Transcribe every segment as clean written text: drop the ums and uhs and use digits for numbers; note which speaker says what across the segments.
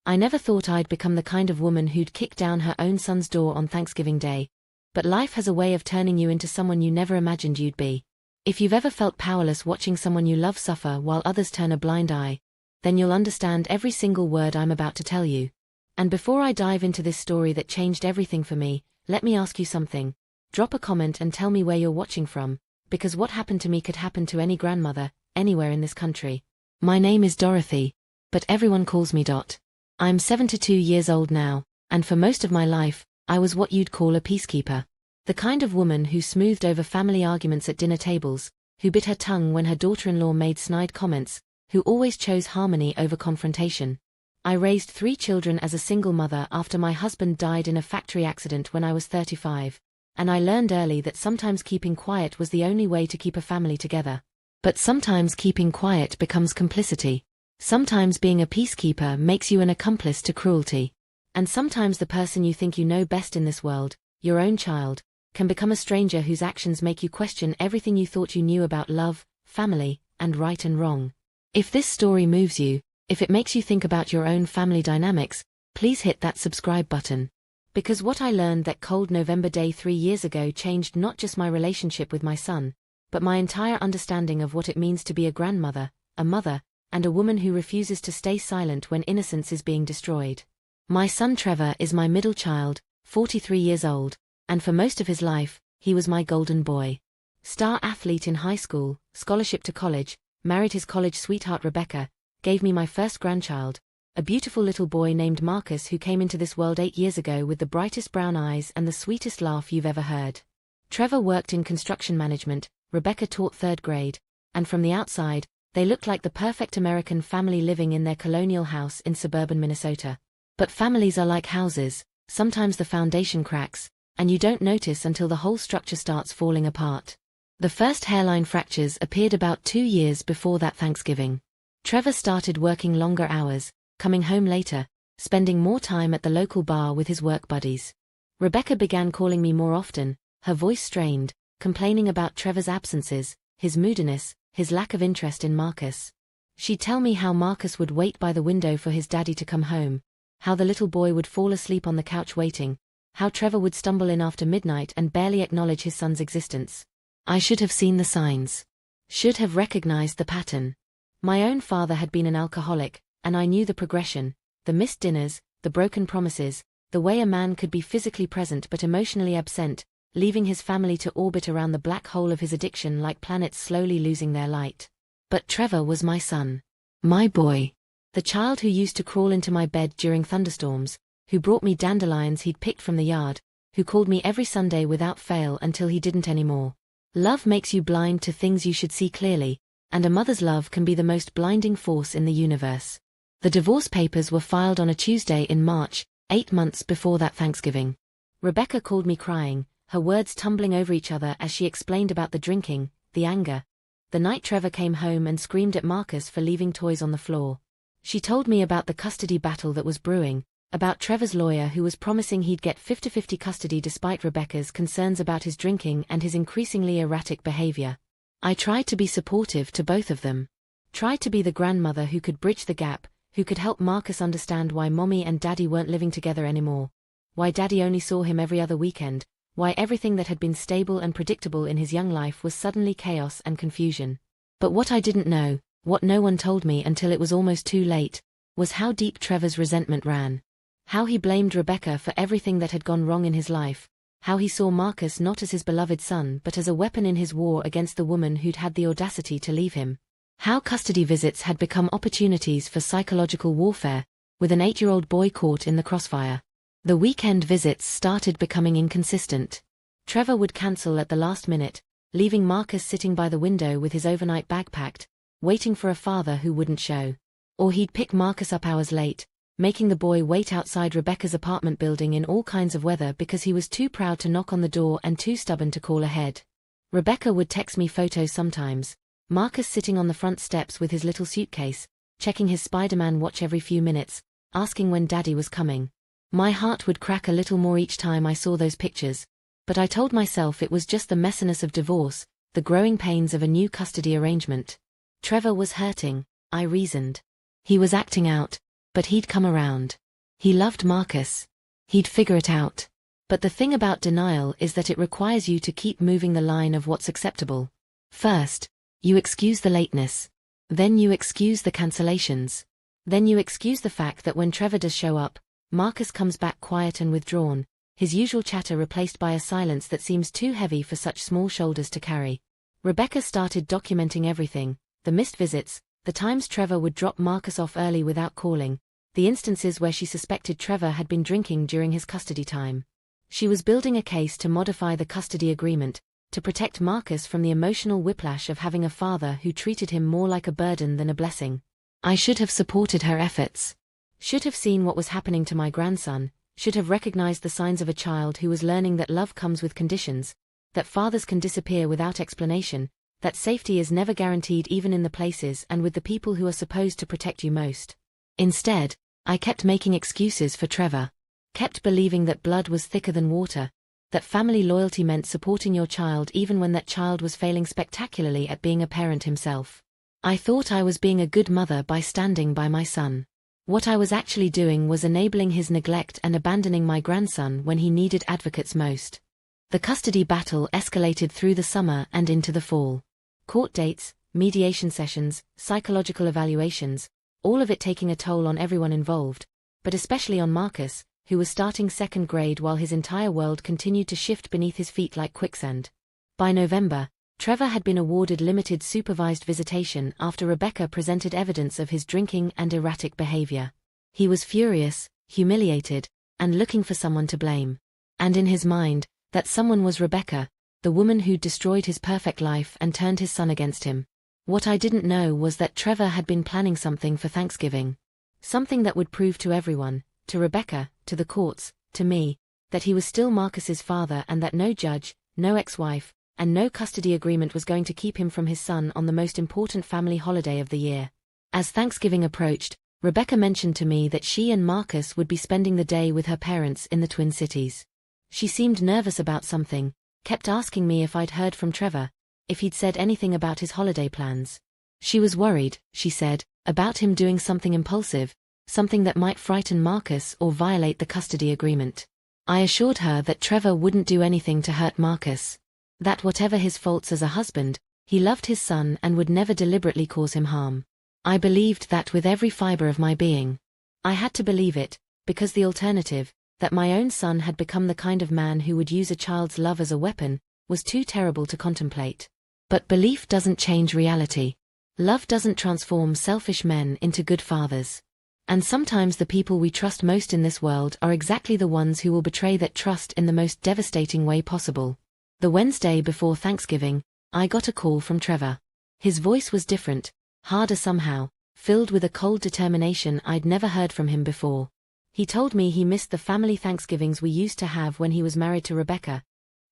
Speaker 1: I never thought I'd become the kind of woman who'd kick down her own son's door on Thanksgiving Day. But life has a way of turning you into someone you never imagined you'd be. If you've ever felt powerless watching someone you love suffer while others turn a blind eye, then you'll understand every single word I'm about to tell you. And before I dive into this story that changed everything for me, let me ask you something. Drop a comment and tell me where you're watching from, because what happened to me could happen to any grandmother, anywhere in this country. My name is Dorothy, but everyone calls me Dot. I'm 72 years old now, and for most of my life, I was what you'd call a peacekeeper. The kind of woman who smoothed over family arguments at dinner tables, who bit her tongue when her daughter-in-law made snide comments, who always chose harmony over confrontation. I raised 3 children as a single mother after my husband died in a factory accident when I was 35, and I learned early that sometimes keeping quiet was the only way to keep a family together. But sometimes keeping quiet becomes complicity. Sometimes being a peacekeeper makes you an accomplice to cruelty. And sometimes the person you think you know best in this world, your own child, can become a stranger whose actions make you question everything you thought you knew about love, family, and right and wrong. If this story moves you, if it makes you think about your own family dynamics, please hit that subscribe button. Because what I learned that cold November day 3 years ago changed not just my relationship with my son, but my entire understanding of what it means to be a grandmother, a mother, and a woman who refuses to stay silent when innocence is being destroyed. My son Trevor is my middle child, 43 years old, and for most of his life, he was my golden boy. Star athlete in high school, scholarship to college, married his college sweetheart Rebecca, gave me my first grandchild, a beautiful little boy named Marcus who came into this world 8 years ago with the brightest brown eyes and the sweetest laugh you've ever heard. Trevor worked in construction management, Rebecca taught 3rd grade, and from the outside, they looked like the perfect American family living in their colonial house in suburban Minnesota. But families are like houses, sometimes the foundation cracks, and you don't notice until the whole structure starts falling apart. The first hairline fractures appeared about 2 years before that Thanksgiving. Trevor started working longer hours, coming home later, spending more time at the local bar with his work buddies. Rebecca began calling me more often, her voice strained, complaining about Trevor's absences, his moodiness, his lack of interest in Marcus. She'd tell me how Marcus would wait by the window for his daddy to come home, how the little boy would fall asleep on the couch waiting, how Trevor would stumble in after midnight and barely acknowledge his son's existence. I should have seen the signs. Should have recognized the pattern. My own father had been an alcoholic, and I knew the progression, the missed dinners, the broken promises, the way a man could be physically present but emotionally absent, leaving his family to orbit around the black hole of his addiction like planets slowly losing their light. But Trevor was my son. My boy. The child who used to crawl into my bed during thunderstorms, who brought me dandelions he'd picked from the yard, who called me every Sunday without fail until he didn't anymore. Love makes you blind to things you should see clearly, and a mother's love can be the most blinding force in the universe. The divorce papers were filed on a Tuesday in March, 8 months before that Thanksgiving. Rebecca called me crying, her words tumbling over each other as she explained about the drinking, the anger. The night Trevor came home and screamed at Marcus for leaving toys on the floor. She told me about the custody battle that was brewing, about Trevor's lawyer who was promising he'd get 50-50 custody despite Rebecca's concerns about his drinking and his increasingly erratic behavior. I tried to be supportive to both of them. Tried to be the grandmother who could bridge the gap, who could help Marcus understand why mommy and daddy weren't living together anymore. Why daddy only saw him every other weekend. Why everything that had been stable and predictable in his young life was suddenly chaos and confusion. But what I didn't know, what no one told me until it was almost too late, was how deep Trevor's resentment ran. How he blamed Rebecca for everything that had gone wrong in his life, how he saw Marcus not as his beloved son but as a weapon in his war against the woman who'd had the audacity to leave him. How custody visits had become opportunities for psychological warfare, with an 8-year-old boy caught in the crossfire. The weekend visits started becoming inconsistent. Trevor would cancel at the last minute, leaving Marcus sitting by the window with his overnight bag packed, waiting for a father who wouldn't show. Or he'd pick Marcus up hours late, making the boy wait outside Rebecca's apartment building in all kinds of weather because he was too proud to knock on the door and too stubborn to call ahead. Rebecca would text me photos sometimes, Marcus sitting on the front steps with his little suitcase, checking his Spider-Man watch every few minutes, asking when Daddy was coming. My heart would crack a little more each time I saw those pictures, but I told myself it was just the messiness of divorce, the growing pains of a new custody arrangement. Trevor was hurting, I reasoned. He was acting out. But he'd come around. He loved Marcus. He'd figure it out. But the thing about denial is that it requires you to keep moving the line of what's acceptable. First, you excuse the lateness. Then you excuse the cancellations. Then you excuse the fact that when Trevor does show up, Marcus comes back quiet and withdrawn, his usual chatter replaced by a silence that seems too heavy for such small shoulders to carry. Rebecca started documenting everything, the missed visits, the times Trevor would drop Marcus off early without calling, the instances where she suspected Trevor had been drinking during his custody time. She was building a case to modify the custody agreement, to protect Marcus from the emotional whiplash of having a father who treated him more like a burden than a blessing. I should have supported her efforts. Should have seen what was happening to my grandson, should have recognized the signs of a child who was learning that love comes with conditions, that fathers can disappear without explanation, that safety is never guaranteed even in the places and with the people who are supposed to protect you most. Instead, I kept making excuses for Trevor. Kept believing that blood was thicker than water, that family loyalty meant supporting your child even when that child was failing spectacularly at being a parent himself. I thought I was being a good mother by standing by my son. What I was actually doing was enabling his neglect and abandoning my grandson when he needed advocates most. The custody battle escalated through the summer and into the fall. Court dates, mediation sessions, psychological evaluations, all of it taking a toll on everyone involved, but especially on Marcus, who was starting second grade while his entire world continued to shift beneath his feet like quicksand. By November, Trevor had been awarded limited supervised visitation after Rebecca presented evidence of his drinking and erratic behavior. He was furious, humiliated, and looking for someone to blame. And in his mind, that someone was Rebecca, the woman who'd destroyed his perfect life and turned his son against him. What I didn't know was that Trevor had been planning something for Thanksgiving. Something that would prove to everyone, to Rebecca, to the courts, to me, that he was still Marcus's father and that no judge, no ex-wife, and no custody agreement was going to keep him from his son on the most important family holiday of the year. As Thanksgiving approached, Rebecca mentioned to me that she and Marcus would be spending the day with her parents in the Twin Cities. She seemed nervous about something, kept asking me if I'd heard from Trevor, if he'd said anything about his holiday plans. She was worried, she said, about him doing something impulsive, something that might frighten Marcus or violate the custody agreement. I assured her that Trevor wouldn't do anything to hurt Marcus. That whatever his faults as a husband, he loved his son and would never deliberately cause him harm. I believed that with every fiber of my being. I had to believe it, because the alternative, that my own son had become the kind of man who would use a child's love as a weapon, was too terrible to contemplate. But belief doesn't change reality. Love doesn't transform selfish men into good fathers. And sometimes the people we trust most in this world are exactly the ones who will betray that trust in the most devastating way possible. The Wednesday before Thanksgiving, I got a call from Trevor. His voice was different, harder somehow, filled with a cold determination I'd never heard from him before. He told me he missed the family Thanksgivings we used to have when he was married to Rebecca,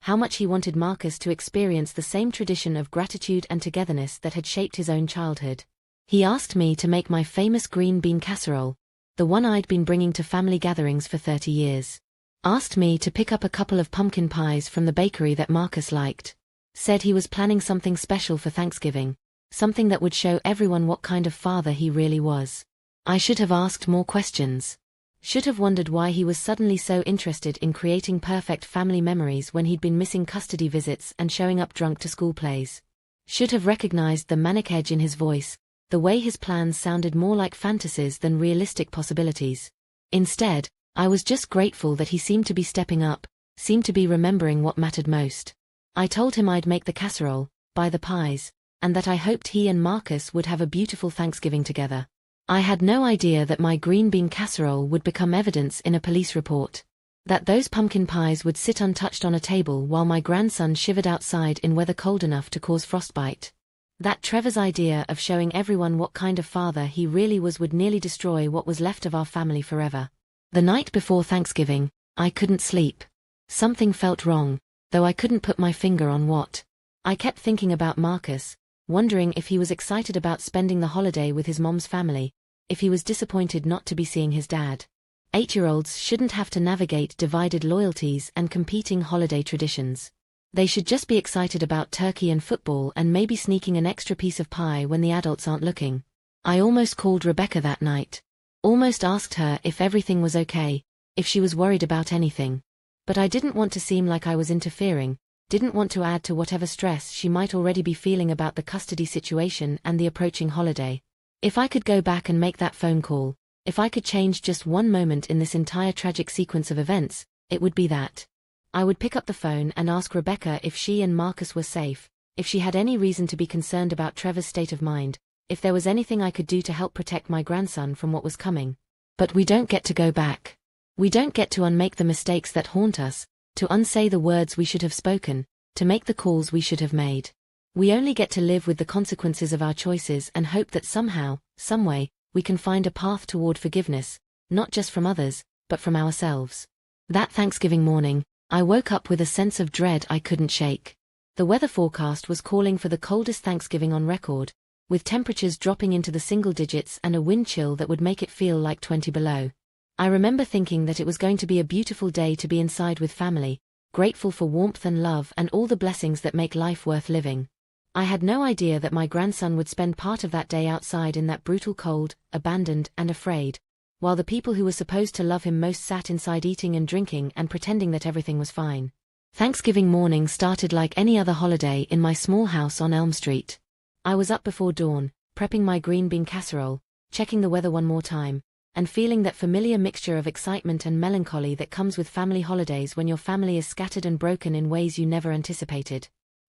Speaker 1: how much he wanted Marcus to experience the same tradition of gratitude and togetherness that had shaped his own childhood. He asked me to make my famous green bean casserole, the one I'd been bringing to family gatherings for 30 years. Asked me to pick up a couple of pumpkin pies from the bakery that Marcus liked. Said he was planning something special for Thanksgiving, something that would show everyone what kind of father he really was. I should have asked more questions. Should have wondered why he was suddenly so interested in creating perfect family memories when he'd been missing custody visits and showing up drunk to school plays. Should have recognized the manic edge in his voice, the way his plans sounded more like fantasies than realistic possibilities. Instead, I was just grateful that he seemed to be stepping up, seemed to be remembering what mattered most. I told him I'd make the casserole, buy the pies, and that I hoped he and Marcus would have a beautiful Thanksgiving together. I had no idea that my green bean casserole would become evidence in a police report. That those pumpkin pies would sit untouched on a table while my grandson shivered outside in weather cold enough to cause frostbite. That Trevor's idea of showing everyone what kind of father he really was would nearly destroy what was left of our family forever. The night before Thanksgiving, I couldn't sleep. Something felt wrong, though I couldn't put my finger on what. I kept thinking about Marcus, wondering if he was excited about spending the holiday with his mom's family, if he was disappointed not to be seeing his dad. 8-year-olds shouldn't have to navigate divided loyalties and competing holiday traditions. They should just be excited about turkey and football and maybe sneaking an extra piece of pie when the adults aren't looking. I almost called Rebecca that night. Almost asked her if everything was okay, if she was worried about anything. But I didn't want to seem like I was interfering, didn't want to add to whatever stress she might already be feeling about the custody situation and the approaching holiday. If I could go back and make that phone call, if I could change just one moment in this entire tragic sequence of events, it would be that. I would pick up the phone and ask Rebecca if she and Marcus were safe, if she had any reason to be concerned about Trevor's state of mind, if there was anything I could do to help protect my grandson from what was coming. But we don't get to go back. We don't get to unmake the mistakes that haunt us, to unsay the words we should have spoken, to make the calls we should have made. We only get to live with the consequences of our choices and hope that somehow, someway, we can find a path toward forgiveness, not just from others, but from ourselves. That Thanksgiving morning, I woke up with a sense of dread I couldn't shake. The weather forecast was calling for the coldest Thanksgiving on record, with temperatures dropping into the single digits and a wind chill that would make it feel like 20 below. I remember thinking that it was going to be a beautiful day to be inside with family, grateful for warmth and love and all the blessings that make life worth living. I had no idea that my grandson would spend part of that day outside in that brutal cold, abandoned and afraid, while the people who were supposed to love him most sat inside eating and drinking and pretending that everything was fine. Thanksgiving morning started like any other holiday in my small house on Elm Street. I was up before dawn, prepping my green bean casserole, checking the weather one more time, and feeling that familiar mixture of excitement and melancholy that comes with family holidays when your family is scattered and broken in ways you never anticipated.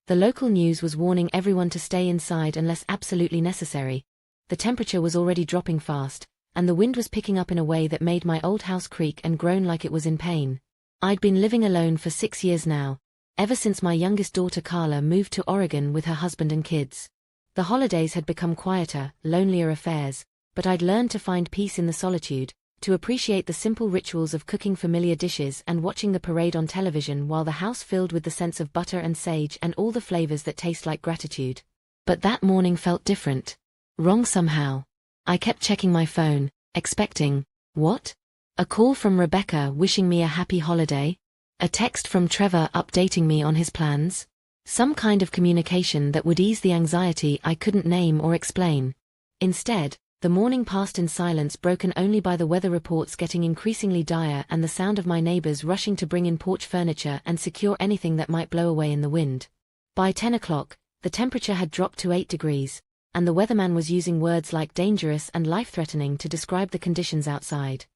Speaker 1: The local news was warning everyone to stay inside unless absolutely necessary. The temperature was already dropping fast, and the wind was picking up in a way that made my old house creak and groan like it was in pain. I'd been living alone for 6 years now, ever since my youngest daughter Carla moved to Oregon with her husband and kids. The holidays had become quieter, lonelier affairs, but I'd learned to find peace in the solitude, to appreciate the simple rituals of cooking familiar dishes and watching the parade on television while the house filled with the scents of butter and sage and all the flavors that taste like gratitude. But that morning felt different. Wrong somehow. I kept checking my phone, expecting, what? A call from Rebecca wishing me a happy holiday? A text from Trevor updating me on his plans? Some kind of communication that would ease the anxiety I couldn't name or explain. Instead, the morning passed in silence, broken only by the weather reports getting increasingly dire and the sound of my neighbors rushing to bring in porch furniture and secure anything that might blow away in the wind. By 10 o'clock, the temperature had dropped to 8 degrees, and the weatherman was using words like dangerous and life-threatening to describe the conditions outside.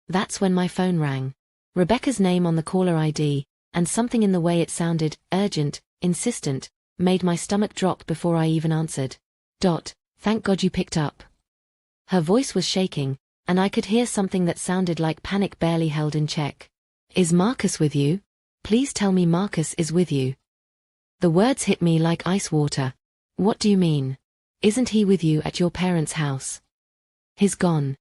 Speaker 1: That's when my phone rang. Rebecca's name on the caller ID, and something in the way it sounded, urgent, insistent, made my stomach drop before I even answered. Thank God you picked up. Her voice was shaking, and I could hear something that sounded like panic barely held in check. Is Marcus with you? Please tell me Marcus is with you. The words hit me like ice water. What do you mean? Isn't he with you at your parents' house? He's gone.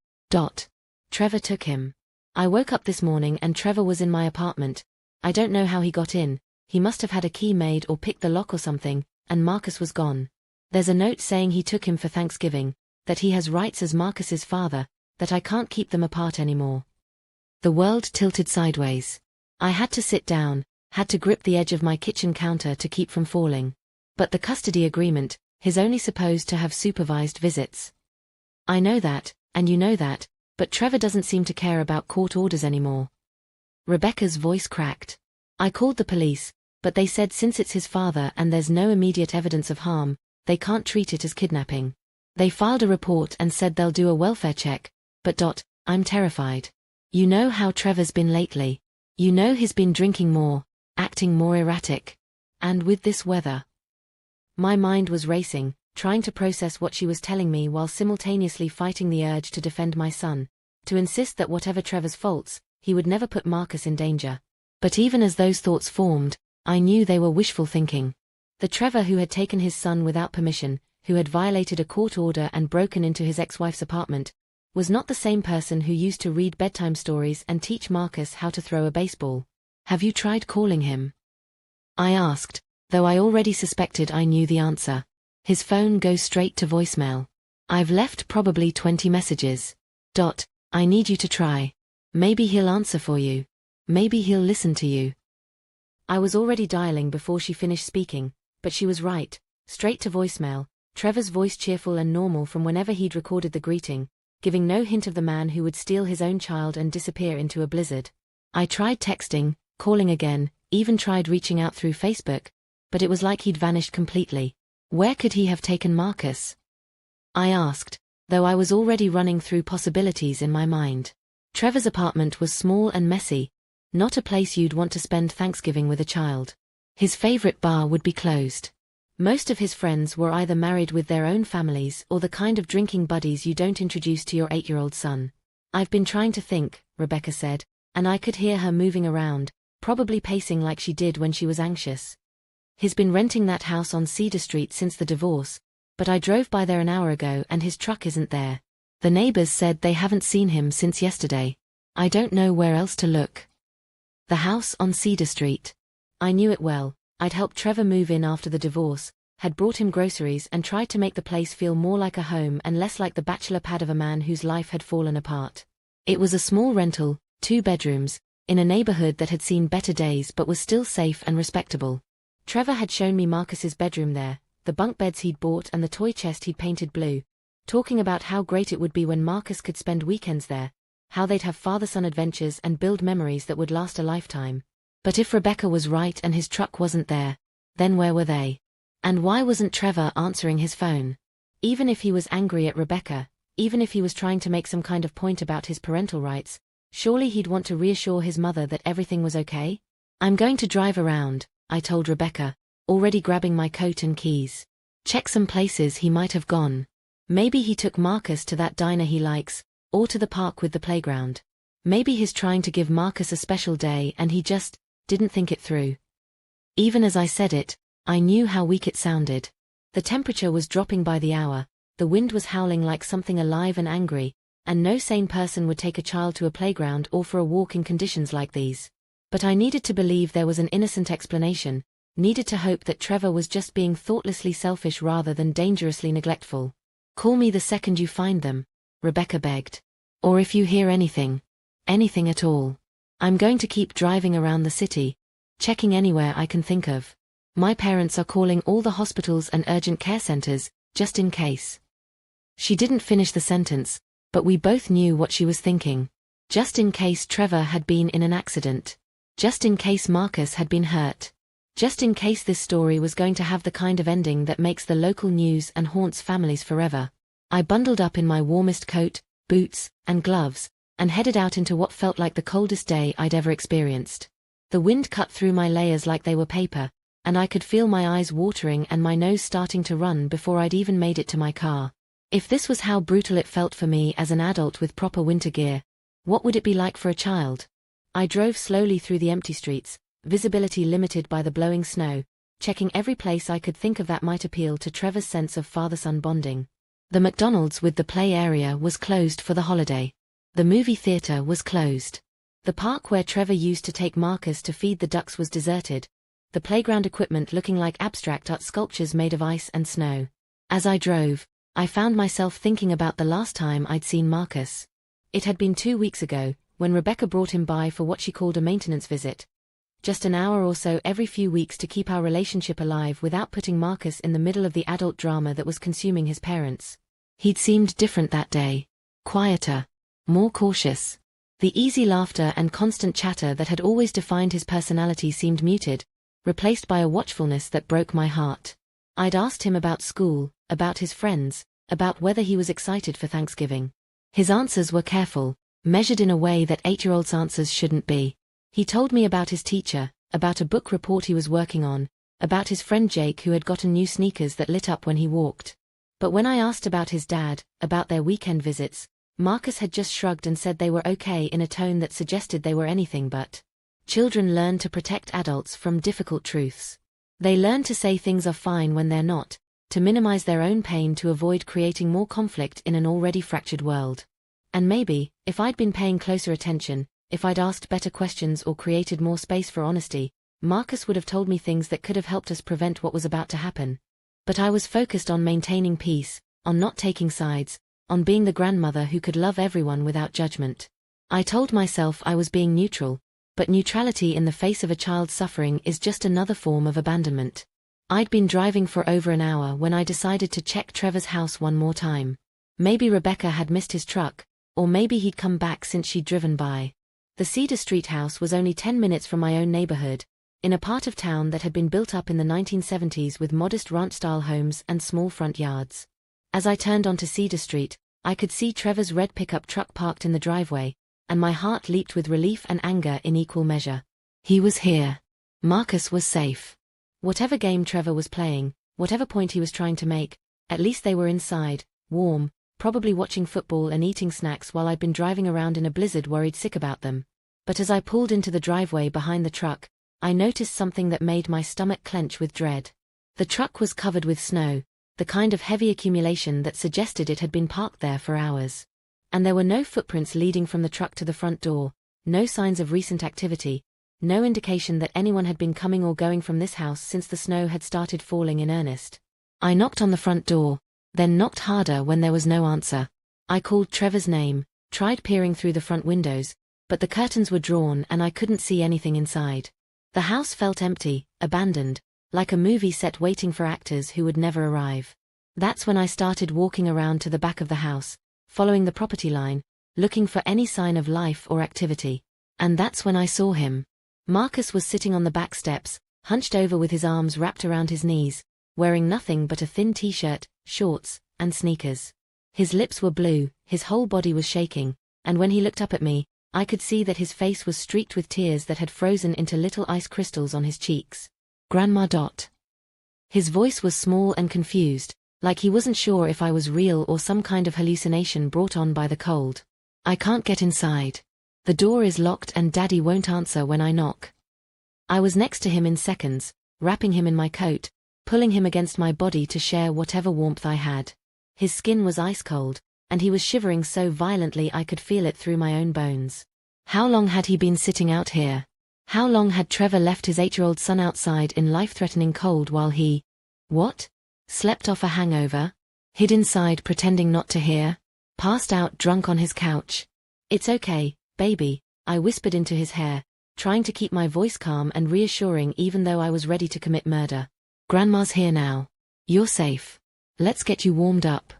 Speaker 1: Trevor took him. I woke up this morning and Trevor was in my apartment. I don't know how he got in. He must have had a key made or picked the lock or something, and Marcus was gone. There's a note saying he took him for Thanksgiving, that he has rights as Marcus's father, that I can't keep them apart anymore. The world tilted sideways. I had to sit down, had to grip the edge of my kitchen counter to keep from falling. But the custody agreement, he's only supposed to have supervised visits. I know that, and you know that, but Trevor doesn't seem to care about court orders anymore. Rebecca's voice cracked. I called the police, but they said since it's his father and there's no immediate evidence of harm, they can't treat it as kidnapping. They filed a report and said they'll do a welfare check, but I'm terrified. You know how Trevor's been lately. You know he's been drinking more, acting more erratic. And with this weather. My mind was racing, trying to process what she was telling me while simultaneously fighting the urge to defend my son, to insist that whatever Trevor's faults, he would never put Marcus in danger. But even as those thoughts formed, I knew they were wishful thinking. The Trevor who had taken his son without permission, who had violated a court order and broken into his ex-wife's apartment, was not the same person who used to read bedtime stories and teach Marcus how to throw a baseball. Have you tried calling him? I asked, though I already suspected I knew the answer. His phone goes straight to voicemail. I've left probably 20 messages. I need you to try. Maybe he'll answer for you. Maybe he'll listen to you. I was already dialing before she finished speaking, but she was right. Straight to voicemail, Trevor's voice cheerful and normal from whenever he'd recorded the greeting, giving no hint of the man who would steal his own child and disappear into a blizzard. I tried texting, calling again, even tried reaching out through Facebook, but it was like he'd vanished completely. Where could he have taken Marcus? I asked, though I was already running through possibilities in my mind. Trevor's apartment was small and messy, not a place you'd want to spend Thanksgiving with a child. His favorite bar would be closed. Most of his friends were either married with their own families or the kind of drinking buddies you don't introduce to your 8-year-old son. I've been trying to think, Rebecca said, and I could hear her moving around, probably pacing like she did when she was anxious. He's been renting that house on Cedar Street since the divorce, but I drove by there an hour ago and his truck isn't there. The neighbors said they haven't seen him since yesterday. I don't know where else to look. The house on Cedar Street. I knew it well. I'd helped Trevor move in after the divorce, had brought him groceries and tried to make the place feel more like a home and less like the bachelor pad of a man whose life had fallen apart. It was a small rental, 2 bedrooms, in a neighborhood that had seen better days but was still safe and respectable. Trevor had shown me Marcus's bedroom there, the bunk beds he'd bought and the toy chest he'd painted blue, talking about how great it would be when Marcus could spend weekends there, how they'd have father-son adventures and build memories that would last a lifetime. But if Rebecca was right and his truck wasn't there, then where were they? And why wasn't Trevor answering his phone? Even if he was angry at Rebecca, even if he was trying to make some kind of point about his parental rights, surely he'd want to reassure his mother that everything was okay? I'm going to drive around, I told Rebecca, already grabbing my coat and keys. Check some places he might have gone. Maybe he took Marcus to that diner he likes, or to the park with the playground. Maybe he's trying to give Marcus a special day and he just didn't think it through. Even as I said it, I knew how weak it sounded. The temperature was dropping by the hour, the wind was howling like something alive and angry, and no sane person would take a child to a playground or for a walk in conditions like these. But I needed to believe there was an innocent explanation, needed to hope that Trevor was just being thoughtlessly selfish rather than dangerously neglectful. Call me the second you find them, Rebecca begged. Or if you hear anything. Anything at all. I'm going to keep driving around the city, checking anywhere I can think of. My parents are calling all the hospitals and urgent care centers, just in case. She didn't finish the sentence, but we both knew what she was thinking. Just in case Trevor had been in an accident. Just in case Marcus had been hurt. Just in case this story was going to have the kind of ending that makes the local news and haunts families forever. I bundled up in my warmest coat, boots, and gloves, and headed out into what felt like the coldest day I'd ever experienced. The wind cut through my layers like they were paper, and I could feel my eyes watering and my nose starting to run before I'd even made it to my car. If this was how brutal it felt for me as an adult with proper winter gear, what would it be like for a child? I drove slowly through the empty streets, visibility limited by the blowing snow, checking every place I could think of that might appeal to Trevor's sense of father-son bonding. The McDonald's with the play area was closed for the holiday. The movie theater was closed. The park where Trevor used to take Marcus to feed the ducks was deserted, the playground equipment looking like abstract art sculptures made of ice and snow. As I drove, I found myself thinking about the last time I'd seen Marcus. It had been 2 weeks ago, when Rebecca brought him by for what she called a maintenance visit. Just an hour or so every few weeks to keep our relationship alive without putting Marcus in the middle of the adult drama that was consuming his parents. He'd seemed different that day. Quieter. More cautious. The easy laughter and constant chatter that had always defined his personality seemed muted, replaced by a watchfulness that broke my heart. I'd asked him about school, about his friends, about whether he was excited for Thanksgiving. His answers were careful, measured in a way that 8-year-olds' answers shouldn't be. He told me about his teacher, about a book report he was working on, about his friend Jake who had gotten new sneakers that lit up when he walked. But when I asked about his dad, about their weekend visits, Marcus had just shrugged and said they were okay in a tone that suggested they were anything but. Children learn to protect adults from difficult truths. They learn to say things are fine when they're not, to minimize their own pain to avoid creating more conflict in an already fractured world. And maybe, if I'd been paying closer attention, if I'd asked better questions or created more space for honesty, Marcus would have told me things that could have helped us prevent what was about to happen. But I was focused on maintaining peace, on not taking sides, on being the grandmother who could love everyone without judgment. I told myself I was being neutral, but neutrality in the face of a child's suffering is just another form of abandonment. I'd been driving for over an hour when I decided to check Trevor's house one more time. Maybe Rebecca had missed his truck, or maybe he'd come back since she'd driven by. The Cedar Street house was only 10 minutes from my own neighborhood, in a part of town that had been built up in the 1970s with modest ranch-style homes and small front yards. As I turned onto Cedar Street, I could see Trevor's red pickup truck parked in the driveway, and my heart leaped with relief and anger in equal measure. He was here. Marcus was safe. Whatever game Trevor was playing, whatever point he was trying to make, at least they were inside, warm, probably watching football and eating snacks while I'd been driving around in a blizzard worried sick about them. But as I pulled into the driveway behind the truck, I noticed something that made my stomach clench with dread. The truck was covered with snow, the kind of heavy accumulation that suggested it had been parked there for hours. And there were no footprints leading from the truck to the front door, no signs of recent activity, no indication that anyone had been coming or going from this house since the snow had started falling in earnest. I knocked on the front door, then knocked harder when there was no answer. I called Trevor's name, tried peering through the front windows, but the curtains were drawn and I couldn't see anything inside. The house felt empty, abandoned, like a movie set waiting for actors who would never arrive. That's when I started walking around to the back of the house, following the property line, looking for any sign of life or activity. And that's when I saw him. Marcus was sitting on the back steps, hunched over with his arms wrapped around his knees, wearing nothing but a thin t-shirt, shorts, and sneakers. His lips were blue, his whole body was shaking, and when he looked up at me, I could see that his face was streaked with tears that had frozen into little ice crystals on his cheeks. Grandma. His voice was small and confused, like he wasn't sure if I was real or some kind of hallucination brought on by the cold. I can't get inside. The door is locked and Daddy won't answer when I knock. I was next to him in seconds, wrapping him in my coat, pulling him against my body to share whatever warmth I had. His skin was ice cold, and he was shivering so violently I could feel it through my own bones. How long had he been sitting out here? How long had Trevor left his 8-year-old son outside in life-threatening cold while he... What? Slept off a hangover? Hid inside pretending not to hear? Passed out drunk on his couch? It's okay, baby, I whispered into his hair, trying to keep my voice calm and reassuring even though I was ready to commit murder. Grandma's here now. You're safe. Let's get you warmed up.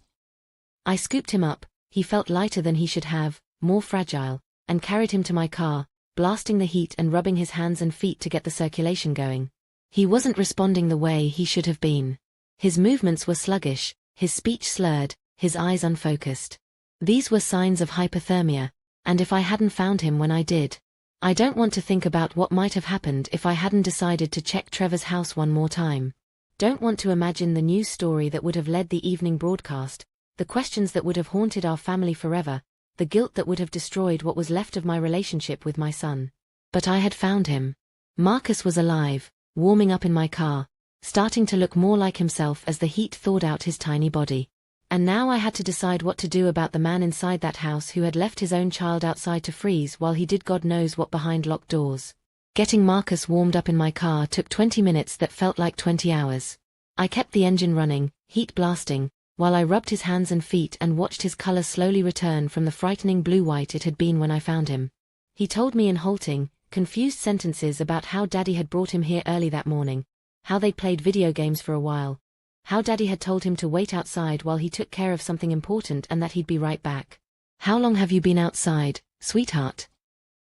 Speaker 1: I scooped him up, he felt lighter than he should have, more fragile, and carried him to my car, blasting the heat and rubbing his hands and feet to get the circulation going. He wasn't responding the way he should have been. His movements were sluggish, his speech slurred, his eyes unfocused. These were signs of hypothermia, and if I hadn't found him when I did, I don't want to think about what might have happened if I hadn't decided to check Trevor's house one more time. Don't want to imagine the news story that would have led the evening broadcast, the questions that would have haunted our family forever, the guilt that would have destroyed what was left of my relationship with my son. But I had found him. Marcus was alive, warming up in my car, starting to look more like himself as the heat thawed out his tiny body. And now I had to decide what to do about the man inside that house who had left his own child outside to freeze while he did God knows what behind locked doors. Getting Marcus warmed up in my car took 20 minutes that felt like 20 hours. I kept the engine running, heat blasting, while I rubbed his hands and feet and watched his color slowly return from the frightening blue-white it had been when I found him. He told me in halting, confused sentences about how Daddy had brought him here early that morning, how they'd played video games for a while, how Daddy had told him to wait outside while he took care of something important and that he'd be right back. How long have you been outside, sweetheart?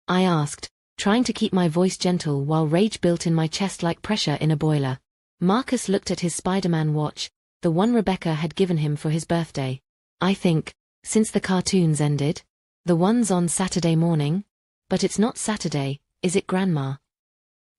Speaker 1: I asked, trying to keep my voice gentle while rage built in my chest like pressure in a boiler. Marcus looked at his Spider-Man watch, the one Rebecca had given him for his birthday. I think, since the cartoons ended. The ones on Saturday morning? But it's not Saturday, is it, Grandma?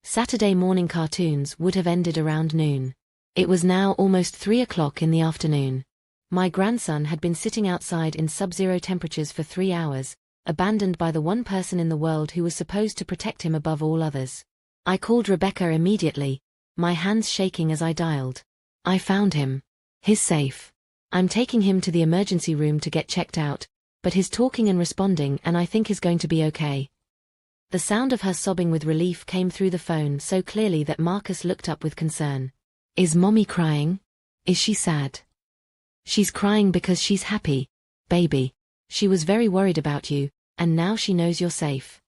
Speaker 1: Saturday morning cartoons would have ended around noon. It was now almost 3 o'clock in the afternoon. My grandson had been sitting outside in sub-zero temperatures for 3 hours, abandoned by the one person in the world who was supposed to protect him above all others. I called Rebecca immediately, my hands shaking as I dialed. I found him. He's safe. I'm taking him to the emergency room to get checked out, but he's talking and responding and I think he's going to be okay. The sound of her sobbing with relief came through the phone so clearly that Marcus looked up with concern. Is Mommy crying? Is she sad? She's crying because she's happy, baby. She was very worried about you, and now she knows you're safe.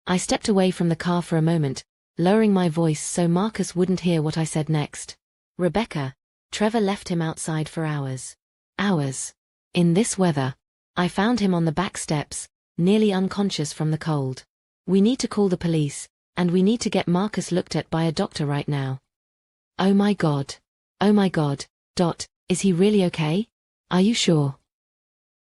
Speaker 1: I stepped away from the car for a moment, lowering my voice so Marcus wouldn't hear what I said next. Rebecca, Trevor left him outside for hours. Hours. In this weather. I found him on the back steps, nearly unconscious from the cold. We need to call the police, and we need to get Marcus looked at by a doctor right now. Oh my God. Oh my God. Is he really okay? Are you sure?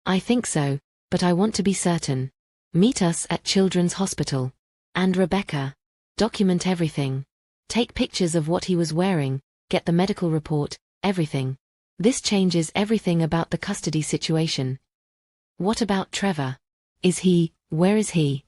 Speaker 1: I think so, but I want to be certain. Meet us at Children's Hospital. And Rebecca. Document everything. Take pictures of what he was wearing, get the medical report, everything. This changes everything about the custody situation. What about Trevor? Where is he?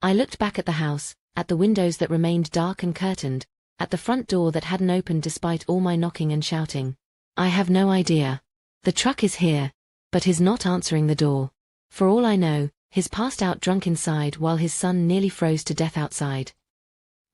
Speaker 1: I looked back at the house, at the windows that remained dark and curtained, at the front door that hadn't opened despite all my knocking and shouting. I have no idea. The truck is here, but he's not answering the door. For all I know, he's passed out drunk inside while his son nearly froze to death outside.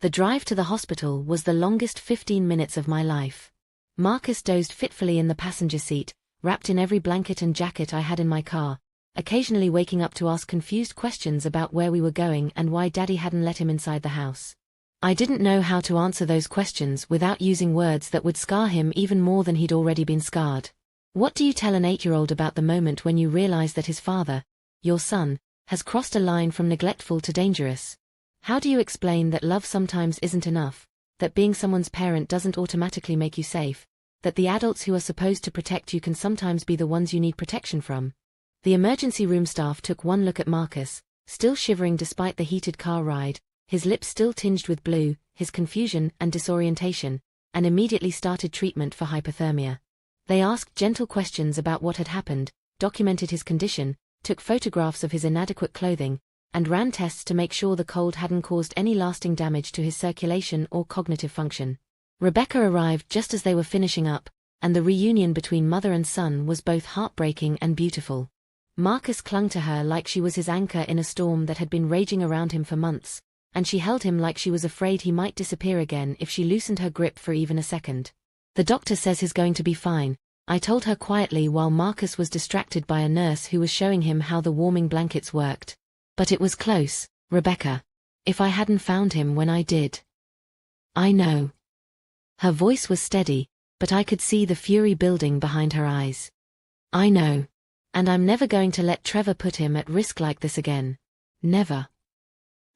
Speaker 1: The drive to the hospital was the longest 15 minutes of my life. Marcus dozed fitfully in the passenger seat, wrapped in every blanket and jacket I had in my car, occasionally waking up to ask confused questions about where we were going and why Daddy hadn't let him inside the house. I didn't know how to answer those questions without using words that would scar him even more than he'd already been scarred. What do you tell an 8-year-old about the moment when you realize that his father, your son, has crossed a line from neglectful to dangerous? How do you explain that love sometimes isn't enough, that being someone's parent doesn't automatically make you safe, that the adults who are supposed to protect you can sometimes be the ones you need protection from? The emergency room staff took one look at Marcus, still shivering despite the heated car ride, his lips still tinged with blue, his confusion and disorientation, and immediately started treatment for hypothermia. They asked gentle questions about what had happened, documented his condition, took photographs of his inadequate clothing, and ran tests to make sure the cold hadn't caused any lasting damage to his circulation or cognitive function. Rebecca arrived just as they were finishing up, and the reunion between mother and son was both heartbreaking and beautiful. Marcus clung to her like she was his anchor in a storm that had been raging around him for months, and she held him like she was afraid he might disappear again if she loosened her grip for even a second. The doctor says he's going to be fine, I told her quietly while Marcus was distracted by a nurse who was showing him how the warming blankets worked. But it was close, Rebecca. If I hadn't found him when I did. I know. Her voice was steady, but I could see the fury building behind her eyes. I know. And I'm never going to let Trevor put him at risk like this again. Never.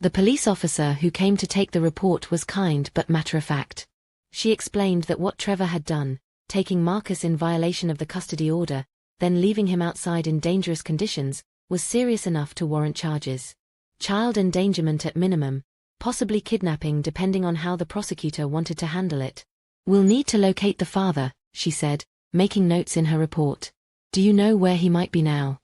Speaker 1: The police officer who came to take the report was kind but matter-of-fact. She explained that what Trevor had done, taking Marcus in violation of the custody order, then leaving him outside in dangerous conditions, was serious enough to warrant charges. Child endangerment at minimum, possibly kidnapping depending on how the prosecutor wanted to handle it. We'll need to locate the father, she said, making notes in her report. Do you know where he might be now?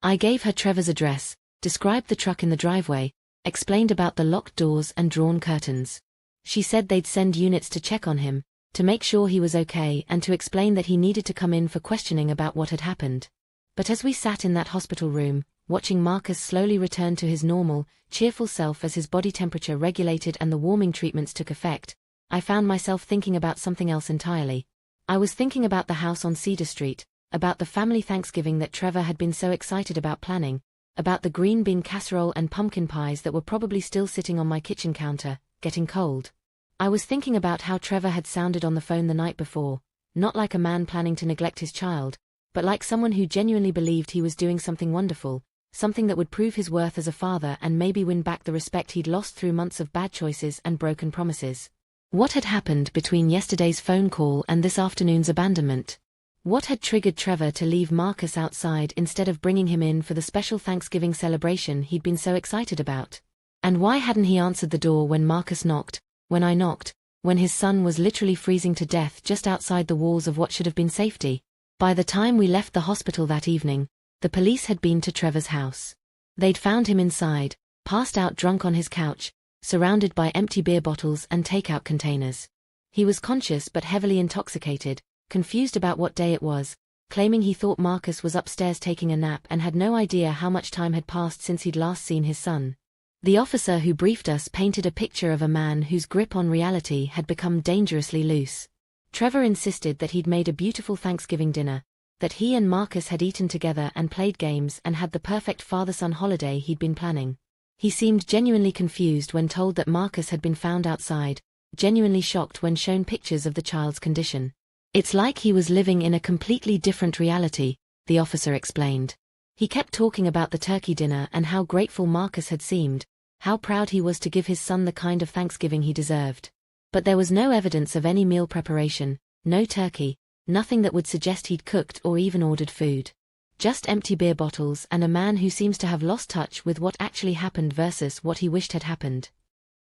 Speaker 1: I gave her Trevor's address, described the truck in the driveway, explained about the locked doors and drawn curtains. She said they'd send units to check on him, to make sure he was okay and to explain that he needed to come in for questioning about what had happened. But as we sat in that hospital room, watching Marcus slowly return to his normal, cheerful self as his body temperature regulated and the warming treatments took effect, I found myself thinking about something else entirely. I was thinking about the house on Cedar Street, about the family Thanksgiving that Trevor had been so excited about planning, about the green bean casserole and pumpkin pies that were probably still sitting on my kitchen counter, getting cold. I was thinking about how Trevor had sounded on the phone the night before, not like a man planning to neglect his child, but like someone who genuinely believed he was doing something wonderful, something that would prove his worth as a father and maybe win back the respect he'd lost through months of bad choices and broken promises. What had happened between yesterday's phone call and this afternoon's abandonment? What had triggered Trevor to leave Marcus outside instead of bringing him in for the special Thanksgiving celebration he'd been so excited about? And why hadn't he answered the door when Marcus knocked, when I knocked, when his son was literally freezing to death just outside the walls of what should have been safety? By the time we left the hospital that evening, the police had been to Trevor's house. They'd found him inside, passed out drunk on his couch, surrounded by empty beer bottles and takeout containers. He was conscious but heavily intoxicated, confused about what day it was, claiming he thought Marcus was upstairs taking a nap and had no idea how much time had passed since he'd last seen his son. The officer who briefed us painted a picture of a man whose grip on reality had become dangerously loose. Trevor insisted that he'd made a beautiful Thanksgiving dinner, that he and Marcus had eaten together and played games and had the perfect father-son holiday he'd been planning. He seemed genuinely confused when told that Marcus had been found outside, genuinely shocked when shown pictures of the child's condition. It's like he was living in a completely different reality, the officer explained. He kept talking about the turkey dinner and how grateful Marcus had seemed, how proud he was to give his son the kind of Thanksgiving he deserved. But there was no evidence of any meal preparation, no turkey, nothing that would suggest he'd cooked or even ordered food. Just empty beer bottles and a man who seems to have lost touch with what actually happened versus what he wished had happened.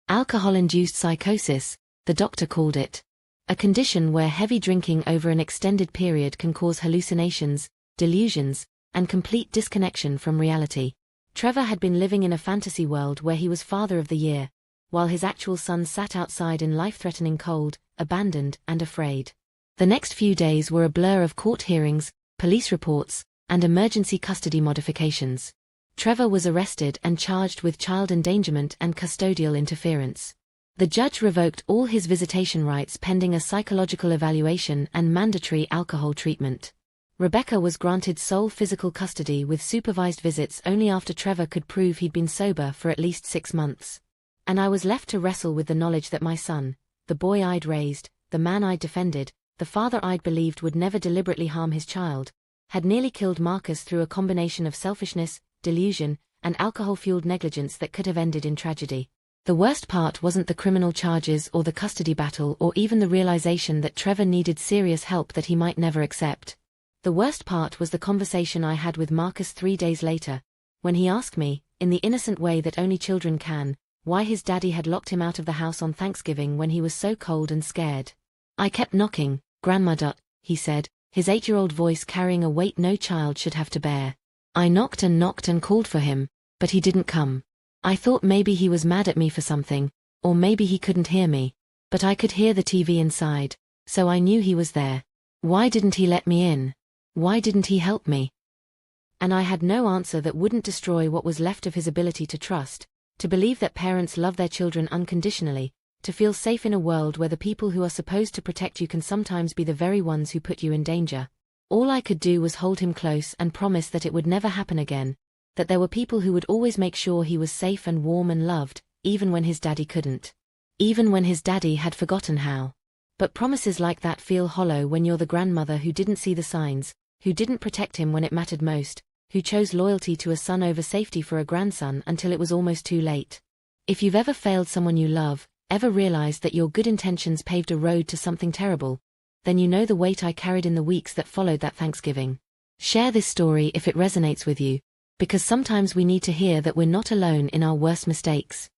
Speaker 1: Alcohol-induced psychosis, the doctor called it. A condition where heavy drinking over an extended period can cause hallucinations, delusions, and complete disconnection from reality. Trevor had been living in a fantasy world where he was Father of the Year, while his actual son sat outside in life-threatening cold, abandoned and afraid. The next few days were a blur of court hearings, police reports, and emergency custody modifications. Trevor was arrested and charged with child endangerment and custodial interference. The judge revoked all his visitation rights pending a psychological evaluation and mandatory alcohol treatment. Rebecca was granted sole physical custody with supervised visits only after Trevor could prove he'd been sober for at least 6 months. And I was left to wrestle with the knowledge that my son, the boy I'd raised, the man I'd defended, the father I'd believed would never deliberately harm his child, had nearly killed Marcus through a combination of selfishness, delusion, and alcohol-fueled negligence that could have ended in tragedy. The worst part wasn't the criminal charges or the custody battle or even the realization that Trevor needed serious help that he might never accept. The worst part was the conversation I had with Marcus 3 days later, when he asked me, in the innocent way that only children can, why his daddy had locked him out of the house on Thanksgiving when he was so cold and scared. I kept knocking, Grandma, he said, his 8-year-old voice carrying a weight no child should have to bear. I knocked and called for him, but he didn't come. I thought maybe he was mad at me for something, or maybe he couldn't hear me. But I could hear the TV inside, so I knew he was there. Why didn't he let me in? Why didn't he help me? And I had no answer that wouldn't destroy what was left of his ability to trust, to believe that parents love their children unconditionally, to feel safe in a world where the people who are supposed to protect you can sometimes be the very ones who put you in danger. All I could do was hold him close and promise that it would never happen again, that there were people who would always make sure he was safe and warm and loved, even when his daddy couldn't. Even when his daddy had forgotten how. But promises like that feel hollow when you're the grandmother who didn't see the signs, who didn't protect him when it mattered most, who chose loyalty to a son over safety for a grandson until it was almost too late. If you've ever failed someone you love, ever realized that your good intentions paved a road to something terrible, then you know the weight I carried in the weeks that followed that Thanksgiving. Share this story if it resonates with you, because sometimes we need to hear that we're not alone in our worst mistakes.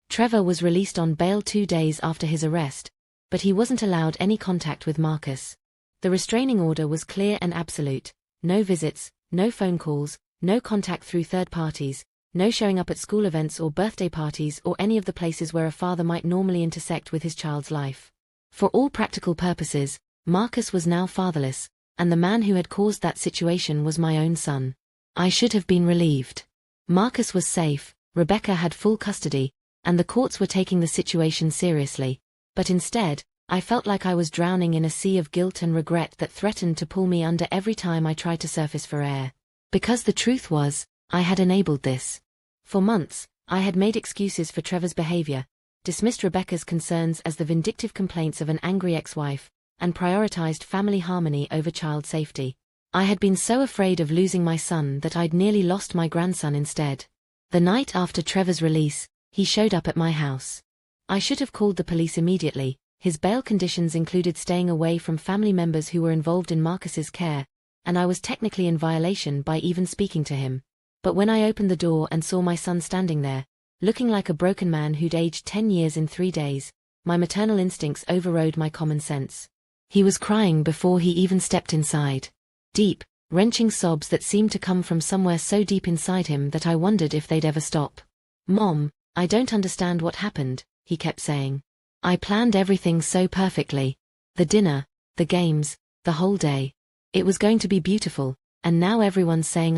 Speaker 1: Trevor was released on bail 2 days after his arrest, but he wasn't allowed any contact with Marcus. The restraining order was clear and absolute: no visits, no phone calls, no contact through third parties, no showing up at school events or birthday parties or any of the places where a father might normally intersect with his child's life. For all practical purposes, Marcus was now fatherless, and the man who had caused that situation was my own son. I should have been relieved. Marcus was safe, Rebecca had full custody, and the courts were taking the situation seriously, but instead, I felt like I was drowning in a sea of guilt and regret that threatened to pull me under every time I tried to surface for air. Because the truth was, I had enabled this. For months, I had made excuses for Trevor's behavior, dismissed Rebecca's concerns as the vindictive complaints of an angry ex-wife, and prioritized family harmony over child safety. I had been so afraid of losing my son that I'd nearly lost my grandson instead. The night after Trevor's release, he showed up at my house. I should have called the police immediately. His bail conditions included staying away from family members who were involved in Marcus's care, and I was technically in violation by even speaking to him. But when I opened the door and saw my son standing there, looking like a broken man who'd aged 10 years in 3 days, my maternal instincts overrode my common sense. He was crying before he even stepped inside. Deep, wrenching sobs that seemed to come from somewhere so deep inside him that I wondered if they'd ever stop. "Mom, I don't understand what happened," he kept saying. "I planned everything so perfectly. The dinner, the games, the whole day. It was going to be beautiful, and now everyone's saying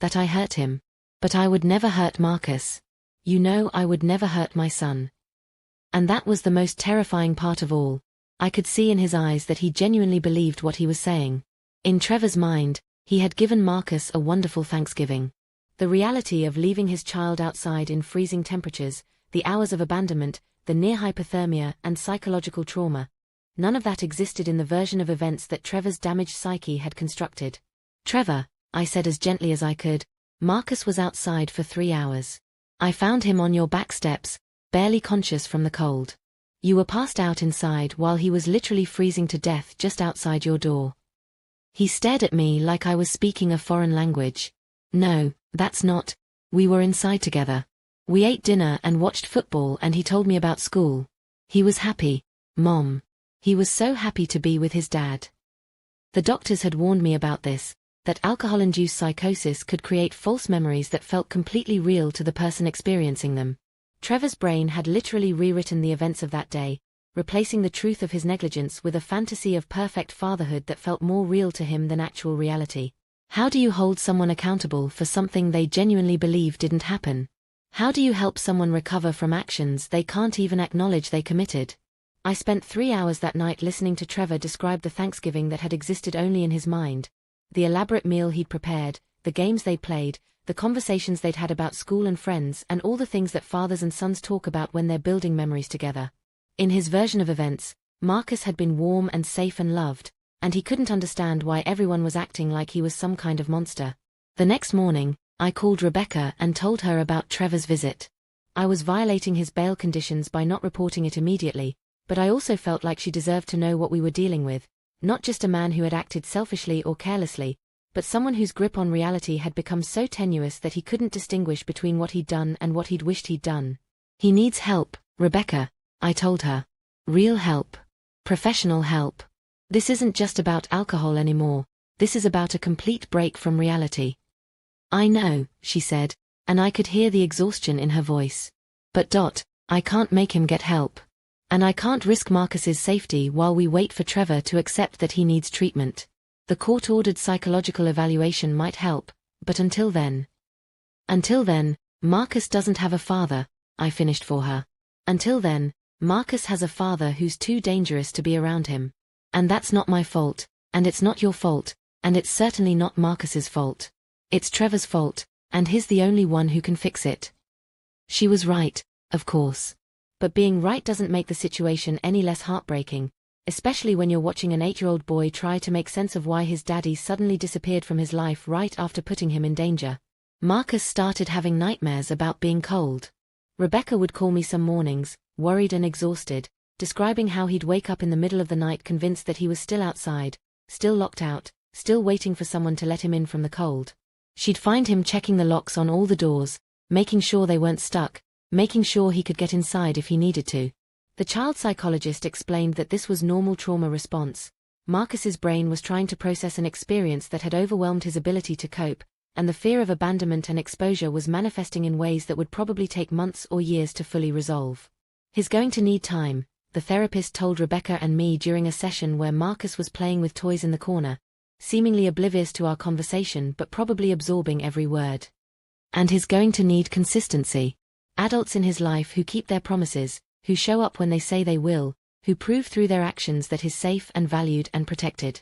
Speaker 1: that I hurt him. But I would never hurt Marcus. You know I would never hurt my son." And that was the most terrifying part of all. I could see in his eyes that he genuinely believed what he was saying. In Trevor's mind, he had given Marcus a wonderful Thanksgiving. The reality of leaving his child outside in freezing temperatures, the hours of abandonment, the near hypothermia and psychological trauma, none of that existed in the version of events that Trevor's damaged psyche had constructed. Trevor, I said as gently as I could, Marcus was outside for 3 hours. I found him on your back steps, barely conscious from the cold. You were passed out inside while he was literally freezing to death just outside your door. He stared at me like I was speaking a foreign language. No, that's not. We were inside together. We ate dinner and watched football and he told me about school. He was happy, Mom. He was so happy to be with his dad. The doctors had warned me about this, that alcohol-induced psychosis could create false memories that felt completely real to the person experiencing them. Trevor's brain had literally rewritten the events of that day, replacing the truth of his negligence with a fantasy of perfect fatherhood that felt more real to him than actual reality. How do you hold someone accountable for something they genuinely believe didn't happen? How do you help someone recover from actions they can't even acknowledge they committed? I spent 3 hours that night listening to Trevor describe the Thanksgiving that had existed only in his mind. The elaborate meal he'd prepared, the games they'd played, the conversations they'd had about school and friends, and all the things that fathers and sons talk about when they're building memories together. In his version of events, Marcus had been warm and safe and loved, and he couldn't understand why everyone was acting like he was some kind of monster. The next morning, I called Rebecca and told her about Trevor's visit. I was violating his bail conditions by not reporting it immediately, but I also felt like she deserved to know what we were dealing with. Not just a man who had acted selfishly or carelessly, but someone whose grip on reality had become so tenuous that he couldn't distinguish between what he'd done and what he'd wished he'd done. He needs help, Rebecca, I told her. Real help. Professional help. This isn't just about alcohol anymore, this is about a complete break from reality. I know, she said, and I could hear the exhaustion in her voice. But I can't make him get help. And I can't risk Marcus's safety while we wait for Trevor to accept that he needs treatment. The court-ordered psychological evaluation might help, but until then, Marcus doesn't have a father, I finished for her. Until then, Marcus has a father who's too dangerous to be around him. And that's not my fault, and it's not your fault, and it's certainly not Marcus's fault. It's Trevor's fault, and he's the only one who can fix it. She was right, of course. But being right doesn't make the situation any less heartbreaking, especially when you're watching an 8-year-old boy try to make sense of why his daddy suddenly disappeared from his life right after putting him in danger. Marcus started having nightmares about being cold. Rebecca would call me some mornings, worried and exhausted, describing how he'd wake up in the middle of the night convinced that he was still outside, still locked out, still waiting for someone to let him in from the cold. She'd find him checking the locks on all the doors, making sure they weren't stuck, making sure he could get inside if he needed to. The child psychologist explained that this was normal trauma response. Marcus's brain was trying to process an experience that had overwhelmed his ability to cope, and the fear of abandonment and exposure was manifesting in ways that would probably take months or years to fully resolve. He's going to need time, the therapist told Rebecca and me during a session where Marcus was playing with toys in the corner, seemingly oblivious to our conversation but probably absorbing every word. And he's going to need consistency. Adults in his life who keep their promises, who show up when they say they will, who prove through their actions that he's safe and valued and protected.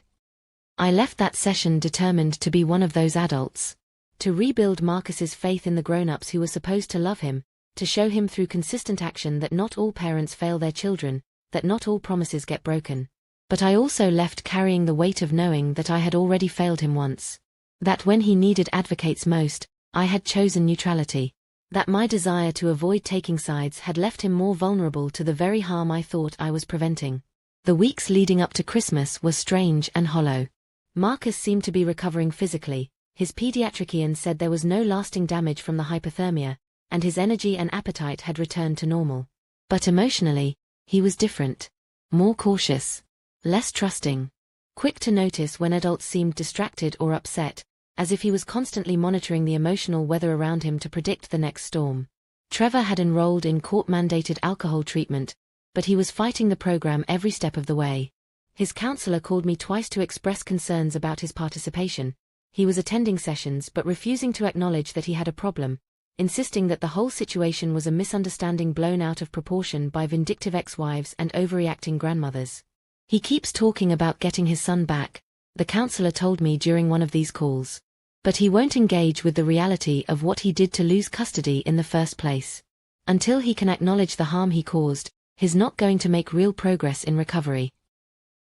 Speaker 1: I left that session determined to be one of those adults. To rebuild Marcus's faith in the grown-ups who were supposed to love him, to show him through consistent action that not all parents fail their children, that not all promises get broken. But I also left carrying the weight of knowing that I had already failed him once. That when he needed advocates most, I had chosen neutrality. That my desire to avoid taking sides had left him more vulnerable to the very harm I thought I was preventing. The weeks leading up to Christmas were strange and hollow. Marcus seemed to be recovering physically. His pediatrician said there was no lasting damage from the hypothermia, and his energy and appetite had returned to normal. But emotionally, he was different. More cautious. Less trusting. Quick to notice when adults seemed distracted or upset, as if he was constantly monitoring the emotional weather around him to predict the next storm. Trevor had enrolled in court-mandated alcohol treatment, but he was fighting the program every step of the way. His counselor called me twice to express concerns about his participation. He was attending sessions but refusing to acknowledge that he had a problem, insisting that the whole situation was a misunderstanding blown out of proportion by vindictive ex-wives and overreacting grandmothers. He keeps talking about getting his son back, the counselor told me during one of these calls. But he won't engage with the reality of what he did to lose custody in the first place. Until he can acknowledge the harm he caused, he's not going to make real progress in recovery.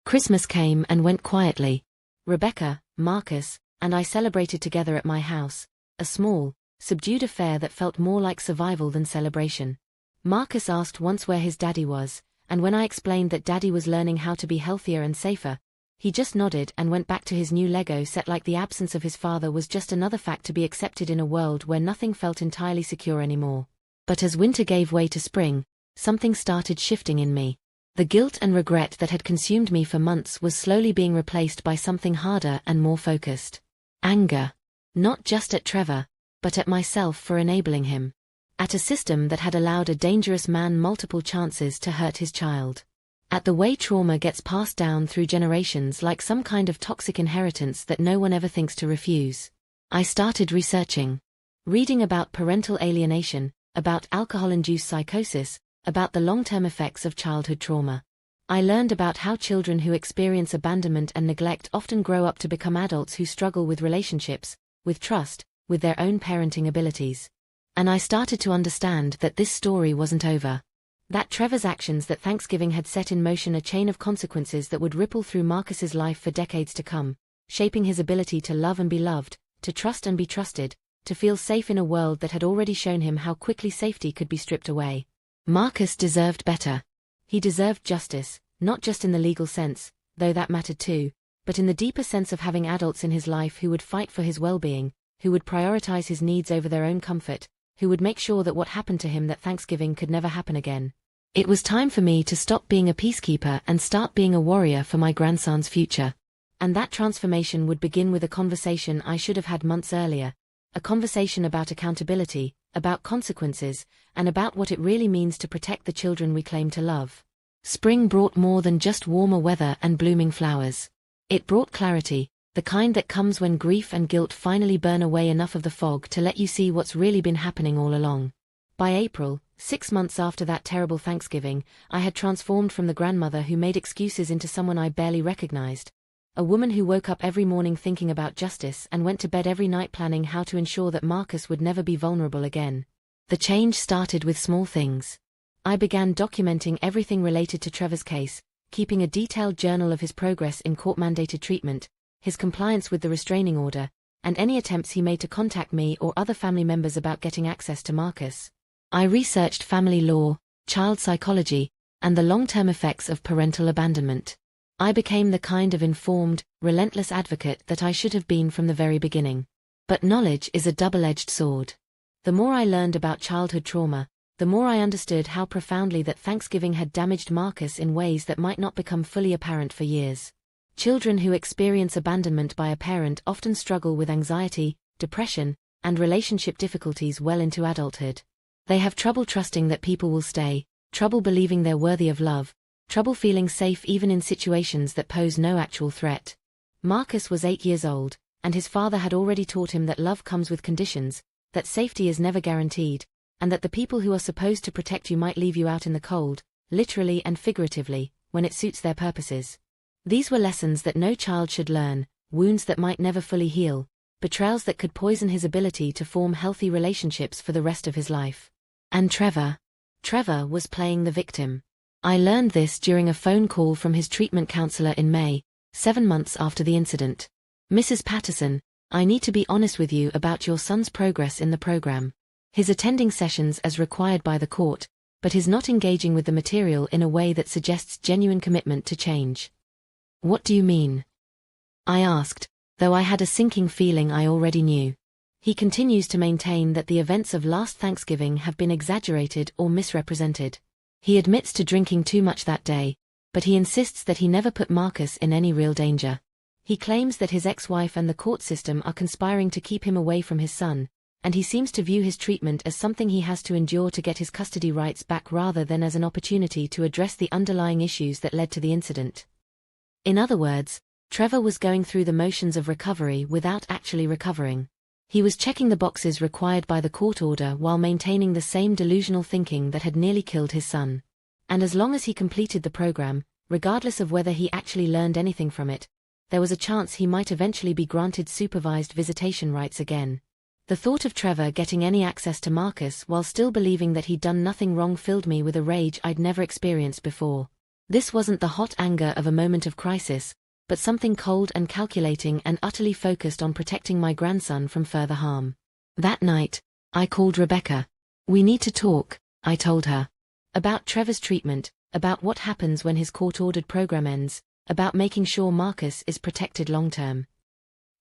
Speaker 1: Christmas came and went quietly. Rebecca, Marcus, and I celebrated together at my house, a small, subdued affair that felt more like survival than celebration. Marcus asked once where his daddy was, and when I explained that daddy was learning how to be healthier and safer, he just nodded and went back to his new Lego set like the absence of his father was just another fact to be accepted in a world where nothing felt entirely secure anymore. But as winter gave way to spring, something started shifting in me. The guilt and regret that had consumed me for months was slowly being replaced by something harder and more focused. Anger. Not just at Trevor, but at myself for enabling him. At a system that had allowed a dangerous man multiple chances to hurt his child. At the way trauma gets passed down through generations like some kind of toxic inheritance that no one ever thinks to refuse. I started researching. Reading about parental alienation, about alcohol-induced psychosis, about the long-term effects of childhood trauma. I learned about how children who experience abandonment and neglect often grow up to become adults who struggle with relationships, with trust, with their own parenting abilities. And I started to understand that this story wasn't over. That Trevor's actions that Thanksgiving had set in motion a chain of consequences that would ripple through Marcus's life for decades to come, shaping his ability to love and be loved, to trust and be trusted, to feel safe in a world that had already shown him how quickly safety could be stripped away. Marcus deserved better. He deserved justice, not just in the legal sense, though that mattered too, but in the deeper sense of having adults in his life who would fight for his well-being, who would prioritize his needs over their own comfort, who would make sure that what happened to him that Thanksgiving could never happen again. It was time for me to stop being a peacekeeper and start being a warrior for my grandson's future. And that transformation would begin with a conversation I should have had months earlier. A conversation about accountability, about consequences, and about what it really means to protect the children we claim to love. Spring brought more than just warmer weather and blooming flowers. It brought clarity, the kind that comes when grief and guilt finally burn away enough of the fog to let you see what's really been happening all along. By April, 6 months after that terrible Thanksgiving, I had transformed from the grandmother who made excuses into someone I barely recognized. A woman who woke up every morning thinking about justice and went to bed every night planning how to ensure that Marcus would never be vulnerable again. The change started with small things. I began documenting everything related to Trevor's case, keeping a detailed journal of his progress in court-mandated treatment, his compliance with the restraining order, and any attempts he made to contact me or other family members about getting access to Marcus. I researched family law, child psychology, and the long-term effects of parental abandonment. I became the kind of informed, relentless advocate that I should have been from the very beginning. But knowledge is a double-edged sword. The more I learned about childhood trauma, the more I understood how profoundly that Thanksgiving had damaged Marcus in ways that might not become fully apparent for years. Children who experience abandonment by a parent often struggle with anxiety, depression, and relationship difficulties well into adulthood. They have trouble trusting that people will stay, trouble believing they're worthy of love, trouble feeling safe even in situations that pose no actual threat. Marcus was 8 years old, and his father had already taught him that love comes with conditions, that safety is never guaranteed, and that the people who are supposed to protect you might leave you out in the cold, literally and figuratively, when it suits their purposes. These were lessons that no child should learn, wounds that might never fully heal, betrayals that could poison his ability to form healthy relationships for the rest of his life. And Trevor was playing the victim. I learned this during a phone call from his treatment counselor in May, 7 months after the incident. "Mrs. Patterson, I need to be honest with you about your son's progress in the program. He's attending sessions as required by the court, but he's not engaging with the material in a way that suggests genuine commitment to change." "What do you mean?" I asked, though I had a sinking feeling I already knew. He continues to maintain that the events of last Thanksgiving have been exaggerated or misrepresented. He admits to drinking too much that day, but he insists that he never put Marcus in any real danger. He claims that his ex-wife and the court system are conspiring to keep him away from his son, and he seems to view his treatment as something he has to endure to get his custody rights back rather than as an opportunity to address the underlying issues that led to the incident. In other words, Trevor was going through the motions of recovery without actually recovering. He was checking the boxes required by the court order while maintaining the same delusional thinking that had nearly killed his son. And as long as he completed the program, regardless of whether he actually learned anything from it, there was a chance he might eventually be granted supervised visitation rights again. The thought of Trevor getting any access to Marcus while still believing that he'd done nothing wrong filled me with a rage I'd never experienced before. This wasn't the hot anger of a moment of crisis, but something cold and calculating and utterly focused on protecting my grandson from further harm. That night, I called Rebecca. "We need to talk," I told her. "About Trevor's treatment, about what happens when his court-ordered program ends, about making sure Marcus is protected long-term."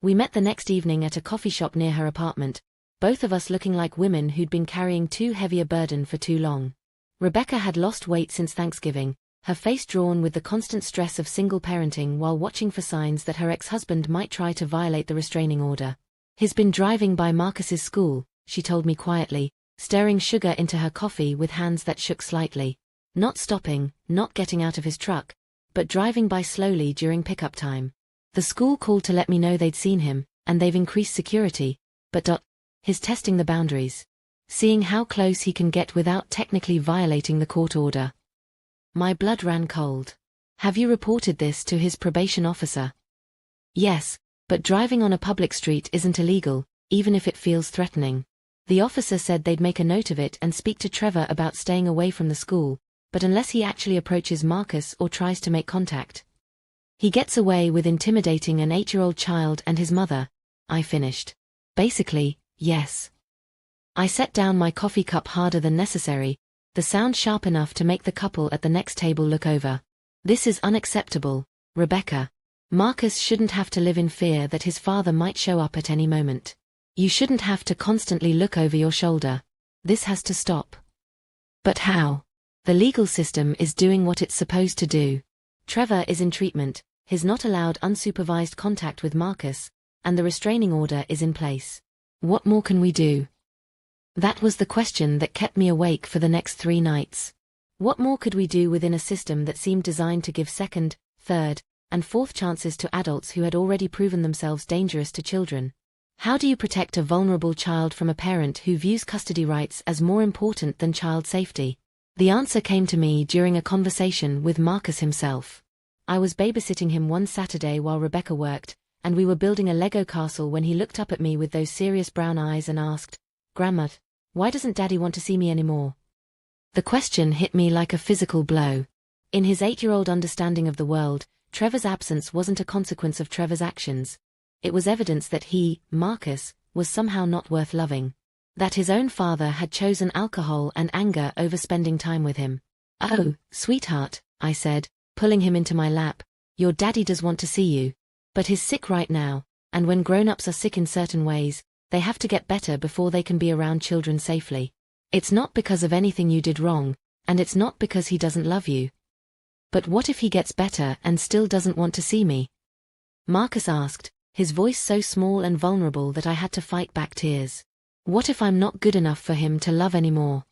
Speaker 1: We met the next evening at a coffee shop near her apartment, both of us looking like women who'd been carrying too heavy a burden for too long. Rebecca had lost weight since Thanksgiving, her face drawn with the constant stress of single parenting while watching for signs that her ex-husband might try to violate the restraining order. "He's been driving by Marcus's school," she told me quietly, stirring sugar into her coffee with hands that shook slightly. "Not stopping, not getting out of his truck, but driving by slowly during pickup time. The school called to let me know they'd seen him, and they've increased security, but he's testing the boundaries. Seeing how close he can get without technically violating the court order." My blood ran cold. "Have you reported this to his probation officer?" "Yes, but driving on a public street isn't illegal, even if it feels threatening. The officer said they'd make a note of it and speak to Trevor about staying away from the school, but unless he actually approaches Marcus or tries to make contact, he gets away with intimidating an 8-year-old child and his mother," I finished. "Basically, yes." I set down my coffee cup harder than necessary, the sound sharp enough to make the couple at the next table look over. "This is unacceptable, Rebecca. Marcus shouldn't have to live in fear that his father might show up at any moment. You shouldn't have to constantly look over your shoulder. This has to stop." "But how? The legal system is doing what it's supposed to do. Trevor is in treatment, he's not allowed unsupervised contact with Marcus, and the restraining order is in place. What more can we do?" That was the question that kept me awake for the next 3 nights. What more could we do within a system that seemed designed to give second, third, and fourth chances to adults who had already proven themselves dangerous to children? How do you protect a vulnerable child from a parent who views custody rights as more important than child safety? The answer came to me during a conversation with Marcus himself. I was babysitting him one Saturday while Rebecca worked, and we were building a Lego castle when he looked up at me with those serious brown eyes and asked, "Grandma, why doesn't Daddy want to see me anymore?" The question hit me like a physical blow. In his 8-year-old understanding of the world, Trevor's absence wasn't a consequence of Trevor's actions. It was evidence that he, Marcus, was somehow not worth loving. That his own father had chosen alcohol and anger over spending time with him. "Oh, sweetheart," I said, pulling him into my lap, "your daddy does want to see you. But he's sick right now, and when grown-ups are sick in certain ways, they have to get better before they can be around children safely. It's not because of anything you did wrong, and it's not because he doesn't love you." "But what if he gets better and still doesn't want to see me?" Marcus asked, his voice so small and vulnerable that I had to fight back tears. "What if I'm not good enough for him to love anymore?"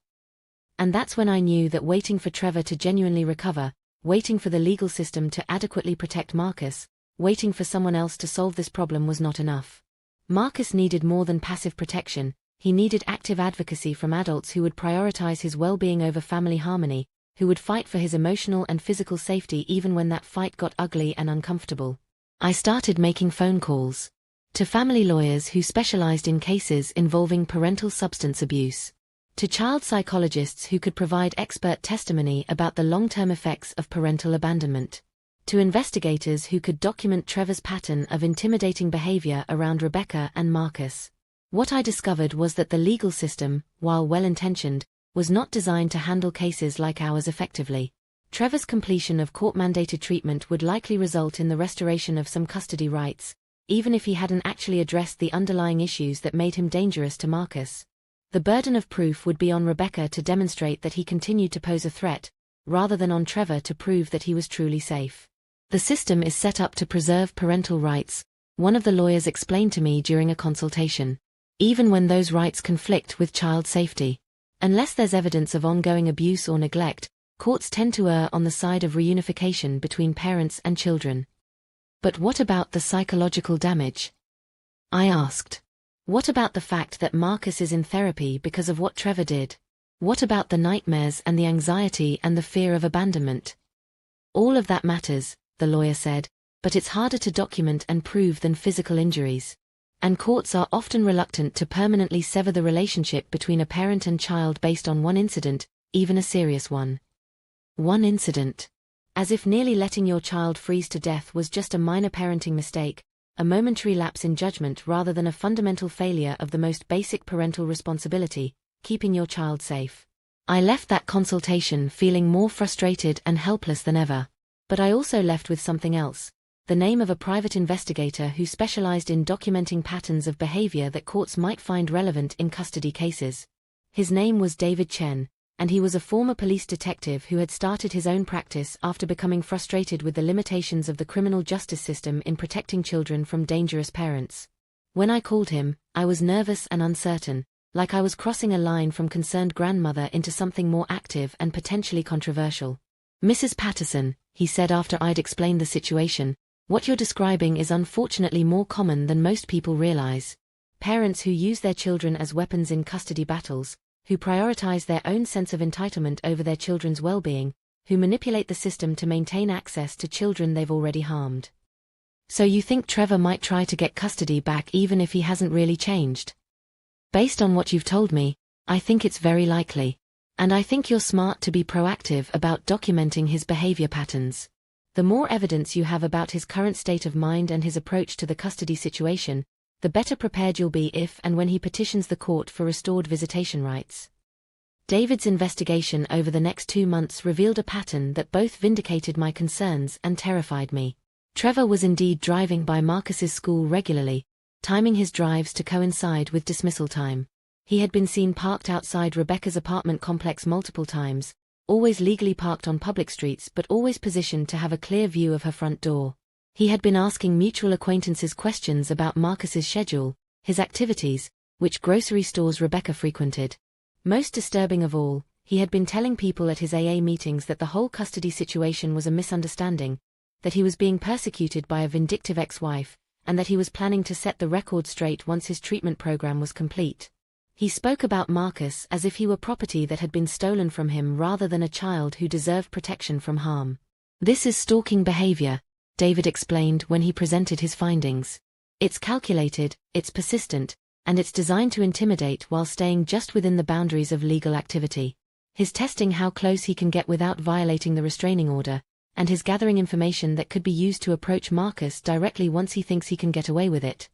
Speaker 1: And that's when I knew that waiting for Trevor to genuinely recover, waiting for the legal system to adequately protect Marcus, waiting for someone else to solve this problem was not enough. Marcus needed more than passive protection, he needed active advocacy from adults who would prioritize his well-being over family harmony, who would fight for his emotional and physical safety even when that fight got ugly and uncomfortable. I started making phone calls to family lawyers who specialized in cases involving parental substance abuse, to child psychologists who could provide expert testimony about the long-term effects of parental abandonment, to investigators who could document Trevor's pattern of intimidating behavior around Rebecca and Marcus. What I discovered was that the legal system, while well-intentioned, was not designed to handle cases like ours effectively. Trevor's completion of court-mandated treatment would likely result in the restoration of some custody rights, even if he hadn't actually addressed the underlying issues that made him dangerous to Marcus. The burden of proof would be on Rebecca to demonstrate that he continued to pose a threat, rather than on Trevor to prove that he was truly safe. "The system is set up to preserve parental rights," one of the lawyers explained to me during a consultation, "even when those rights conflict with child safety. Unless there's evidence of ongoing abuse or neglect, courts tend to err on the side of reunification between parents and children." "But what about the psychological damage?" I asked. "What about the fact that Marcus is in therapy because of what Trevor did? What about the nightmares and the anxiety and the fear of abandonment?" "All of that matters," the lawyer said, "but it's harder to document and prove than physical injuries. And courts are often reluctant to permanently sever the relationship between a parent and child based on one incident, even a serious one." "One incident?" As if nearly letting your child freeze to death was just a minor parenting mistake, a momentary lapse in judgment rather than a fundamental failure of the most basic parental responsibility, keeping your child safe. I left that consultation feeling more frustrated and helpless than ever. But I also left with something else: the name of a private investigator who specialized in documenting patterns of behavior that courts might find relevant in custody cases. His name was David Chen, and he was a former police detective who had started his own practice after becoming frustrated with the limitations of the criminal justice system in protecting children from dangerous parents. When I called him, I was nervous and uncertain, like I was crossing a line from concerned grandmother into something more active and potentially controversial. "Mrs. Patterson," he said after I'd explained the situation, "what you're describing is unfortunately more common than most people realize. Parents who use their children as weapons in custody battles, who prioritize their own sense of entitlement over their children's well-being, who manipulate the system to maintain access to children they've already harmed." "So you think Trevor might try to get custody back even if he hasn't really changed?" "Based on what you've told me, I think it's very likely. And I think you're smart to be proactive about documenting his behavior patterns. The more evidence you have about his current state of mind and his approach to the custody situation, the better prepared you'll be if and when he petitions the court for restored visitation rights." David's investigation over the next 2 months revealed a pattern that both vindicated my concerns and terrified me. Trevor was indeed driving by Marcus's school regularly, timing his drives to coincide with dismissal time. He had been seen parked outside Rebecca's apartment complex multiple times, always legally parked on public streets but always positioned to have a clear view of her front door. He had been asking mutual acquaintances questions about Marcus's schedule, his activities, which grocery stores Rebecca frequented. Most disturbing of all, he had been telling people at his AA meetings that the whole custody situation was a misunderstanding, that he was being persecuted by a vindictive ex-wife, and that he was planning to set the record straight once his treatment program was complete. He spoke about Marcus as if he were property that had been stolen from him rather than a child who deserved protection from harm. "This is stalking behavior," David explained when he presented his findings. "It's calculated, it's persistent, and it's designed to intimidate while staying just within the boundaries of legal activity. His testing how close he can get without violating the restraining order, and his gathering information that could be used to approach Marcus directly once he thinks he can get away with it."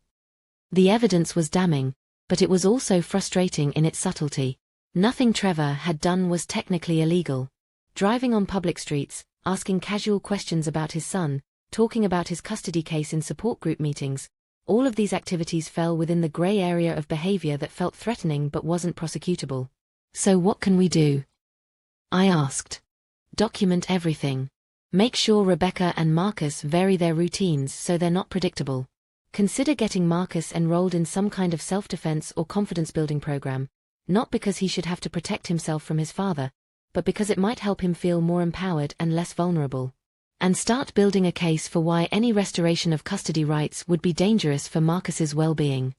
Speaker 1: The evidence was damning, but it was also frustrating in its subtlety. Nothing Trevor had done was technically illegal. Driving on public streets, asking casual questions about his son, talking about his custody case in support group meetings, all of these activities fell within the gray area of behavior that felt threatening but wasn't prosecutable. "So what can we do?" I asked. "Document everything. Make sure Rebecca and Marcus vary their routines so they're not predictable. Consider getting Marcus enrolled in some kind of self-defense or confidence-building program, not because he should have to protect himself from his father, but because it might help him feel more empowered and less vulnerable. And start building a case for why any restoration of custody rights would be dangerous for Marcus's well-being."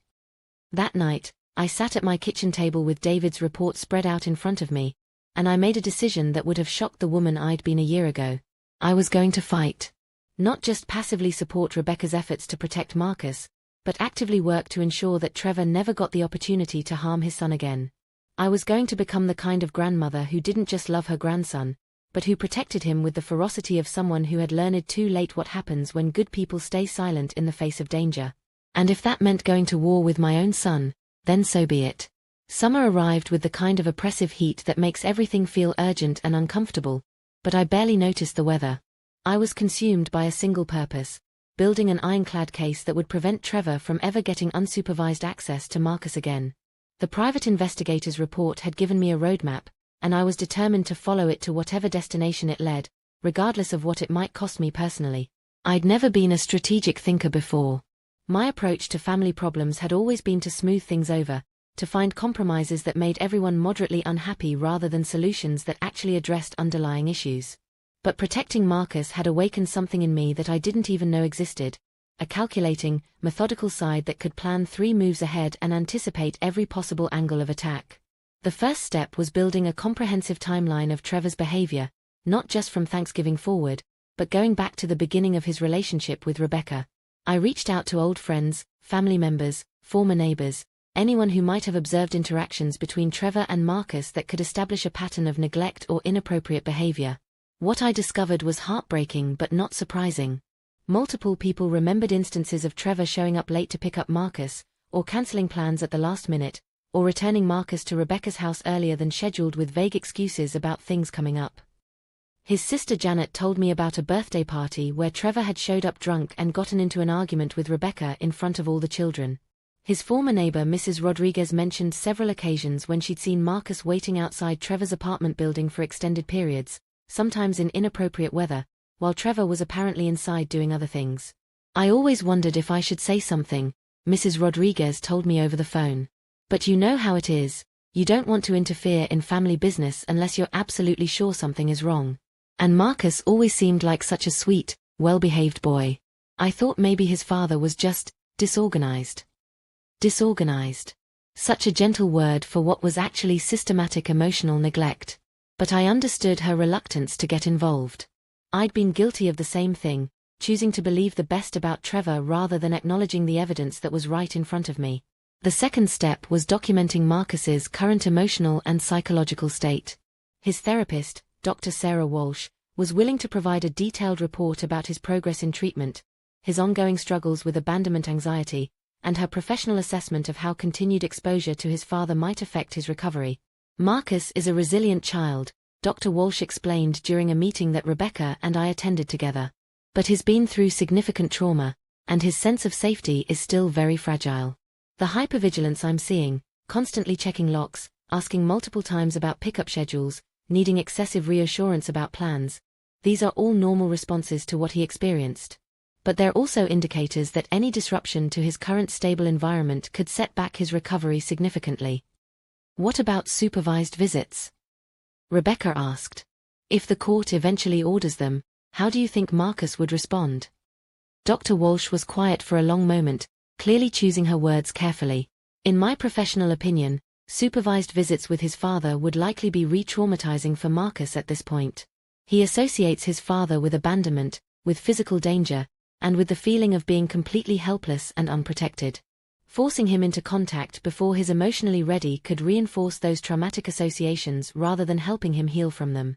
Speaker 1: That night, I sat at my kitchen table with David's report spread out in front of me, and I made a decision that would have shocked the woman I'd been a year ago. I was going to fight. Not just passively support Rebecca's efforts to protect Marcus, but actively work to ensure that Trevor never got the opportunity to harm his son again. I was going to become the kind of grandmother who didn't just love her grandson, but who protected him with the ferocity of someone who had learned too late what happens when good people stay silent in the face of danger. And if that meant going to war with my own son, then so be it. Summer arrived with the kind of oppressive heat that makes everything feel urgent and uncomfortable, but I barely noticed the weather. I was consumed by a single purpose: building an ironclad case that would prevent Trevor from ever getting unsupervised access to Marcus again. The private investigator's report had given me a roadmap, and I was determined to follow it to whatever destination it led, regardless of what it might cost me personally. I'd never been a strategic thinker before. My approach to family problems had always been to smooth things over, to find compromises that made everyone moderately unhappy rather than solutions that actually addressed underlying issues. But protecting Marcus had awakened something in me that I didn't even know existed: a calculating, methodical side that could plan 3 moves ahead and anticipate every possible angle of attack. The first step was building a comprehensive timeline of Trevor's behavior, not just from Thanksgiving forward, but going back to the beginning of his relationship with Rebecca. I reached out to old friends, family members, former neighbors, anyone who might have observed interactions between Trevor and Marcus that could establish a pattern of neglect or inappropriate behavior. What I discovered was heartbreaking but not surprising. Multiple people remembered instances of Trevor showing up late to pick up Marcus, or cancelling plans at the last minute, or returning Marcus to Rebecca's house earlier than scheduled with vague excuses about things coming up. His sister Janet told me about a birthday party where Trevor had showed up drunk and gotten into an argument with Rebecca in front of all the children. His former neighbor Mrs. Rodriguez mentioned several occasions when she'd seen Marcus waiting outside Trevor's apartment building for extended periods, sometimes in inappropriate weather, while Trevor was apparently inside doing other things. I always wondered if I should say something, Mrs. Rodriguez told me over the phone. But you know how it is, you don't want to interfere in family business unless you're absolutely sure something is wrong. And Marcus always seemed like such a sweet, well-behaved boy. I thought maybe his father was just disorganized. Disorganized. Such a gentle word for what was actually systematic emotional neglect. But I understood her reluctance to get involved. I'd been guilty of the same thing, choosing to believe the best about Trevor rather than acknowledging the evidence that was right in front of me. The second step was documenting Marcus's current emotional and psychological state. His therapist, Dr. Sarah Walsh, was willing to provide a detailed report about his progress in treatment, his ongoing struggles with abandonment anxiety, and her professional assessment of how continued exposure to his father might affect his recovery. Marcus is a resilient child, Dr. Walsh explained during a meeting that Rebecca and I attended together. But he's been through significant trauma, and his sense of safety is still very fragile. The hypervigilance I'm seeing, constantly checking locks, asking multiple times about pickup schedules, needing excessive reassurance about plans, these are all normal responses to what he experienced. But they're also indicators that any disruption to his current stable environment could set back his recovery significantly. What about supervised visits? Rebecca asked. If the court eventually orders them, how do you think Marcus would respond? Dr. Walsh was quiet for a long moment, clearly choosing her words carefully. In my professional opinion, supervised visits with his father would likely be re-traumatizing for Marcus at this point. He associates his father with abandonment, with physical danger, and with the feeling of being completely helpless and unprotected. Forcing him into contact before he's emotionally ready could reinforce those traumatic associations rather than helping him heal from them.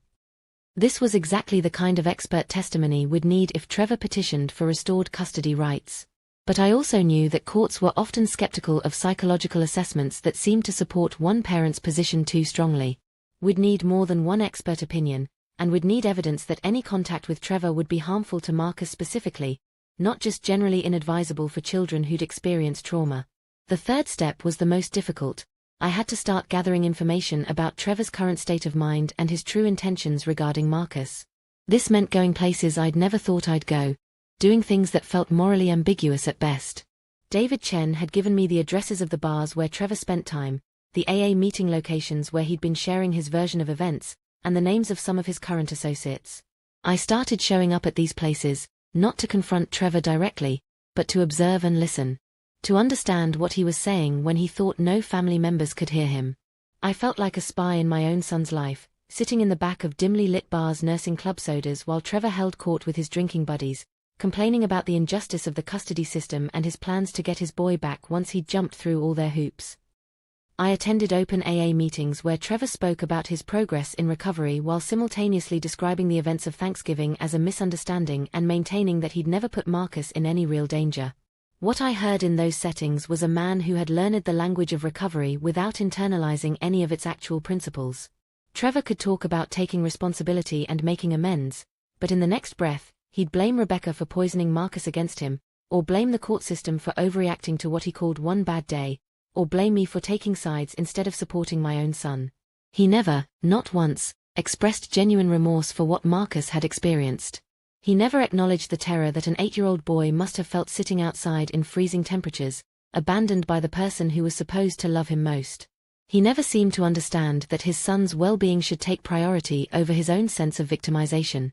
Speaker 1: This was exactly the kind of expert testimony we'd need if Trevor petitioned for restored custody rights. But I also knew that courts were often skeptical of psychological assessments that seemed to support one parent's position too strongly. We'd need more than one expert opinion, and we'd need evidence that any contact with Trevor would be harmful to Marcus specifically, not just generally inadvisable for children who'd experienced trauma. The third step was the most difficult. I had to start gathering information about Trevor's current state of mind and his true intentions regarding Marcus. This meant going places I'd never thought I'd go, doing things that felt morally ambiguous at best. David Chen had given me the addresses of the bars where Trevor spent time, the AA meeting locations where he'd been sharing his version of events, and the names of some of his current associates. I started showing up at these places, not to confront Trevor directly, but to observe and listen. To understand what he was saying when he thought no family members could hear him. I felt like a spy in my own son's life, sitting in the back of dimly lit bars nursing club sodas while Trevor held court with his drinking buddies, complaining about the injustice of the custody system and his plans to get his boy back once he'd jumped through all their hoops. I attended open AA meetings where Trevor spoke about his progress in recovery while simultaneously describing the events of Thanksgiving as a misunderstanding and maintaining that he'd never put Marcus in any real danger. What I heard in those settings was a man who had learned the language of recovery without internalizing any of its actual principles. Trevor could talk about taking responsibility and making amends, but in the next breath, he'd blame Rebecca for poisoning Marcus against him, or blame the court system for overreacting to what he called one bad day, or blame me for taking sides instead of supporting my own son. He never, not once, expressed genuine remorse for what Marcus had experienced. He never acknowledged the terror that an 8-year-old boy must have felt sitting outside in freezing temperatures, abandoned by the person who was supposed to love him most. He never seemed to understand that his son's well-being should take priority over his own sense of victimization.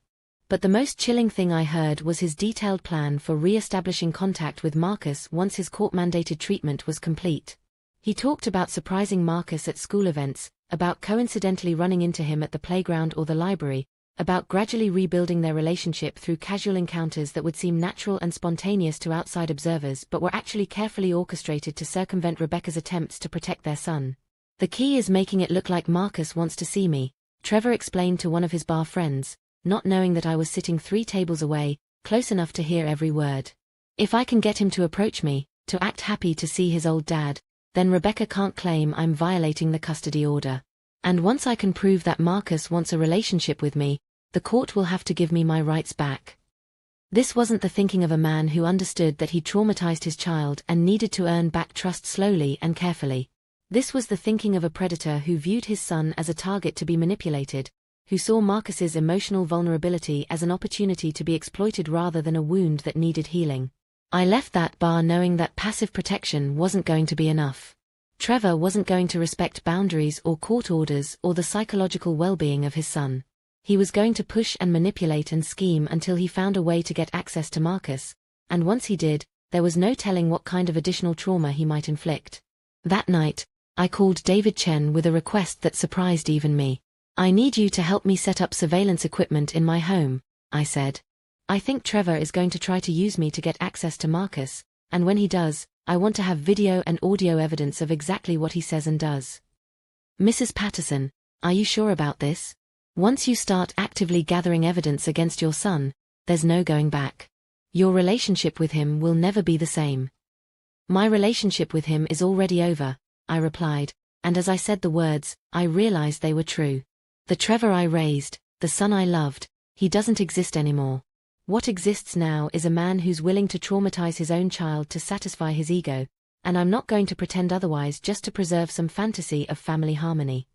Speaker 1: But the most chilling thing I heard was his detailed plan for re-establishing contact with Marcus once his court-mandated treatment was complete. He talked about surprising Marcus at school events, about coincidentally running into him at the playground or the library, about gradually rebuilding their relationship through casual encounters that would seem natural and spontaneous to outside observers but were actually carefully orchestrated to circumvent Rebecca's attempts to protect their son. The key is making it look like Marcus wants to see me, Trevor explained to one of his bar friends, not knowing that I was sitting 3 tables away, close enough to hear every word. If I can get him to approach me, to act happy to see his old dad, then Rebecca can't claim I'm violating the custody order. And once I can prove that Marcus wants a relationship with me, the court will have to give me my rights back. This wasn't the thinking of a man who understood that he traumatized his child and needed to earn back trust slowly and carefully. This was the thinking of a predator who viewed his son as a target to be manipulated, who saw Marcus's emotional vulnerability as an opportunity to be exploited rather than a wound that needed healing. I left that bar knowing that passive protection wasn't going to be enough. Trevor wasn't going to respect boundaries or court orders or the psychological well-being of his son. He was going to push and manipulate and scheme until he found a way to get access to Marcus, and once he did, there was no telling what kind of additional trauma he might inflict. That night, I called David Chen with a request that surprised even me. "I need you to help me set up surveillance equipment in my home," I said. "I think Trevor is going to try to use me to get access to Marcus, and when he does, I want to have video and audio evidence of exactly what he says and does." "Mrs. Patterson, are you sure about this? Once you start actively gathering evidence against your son, there's no going back. Your relationship with him will never be the same." "My relationship with him is already over," I replied, and as I said the words, I realized they were true. The Trevor I raised, the son I loved, he doesn't exist anymore. What exists now is a man who's willing to traumatize his own child to satisfy his ego, and I'm not going to pretend otherwise just to preserve some fantasy of family harmony.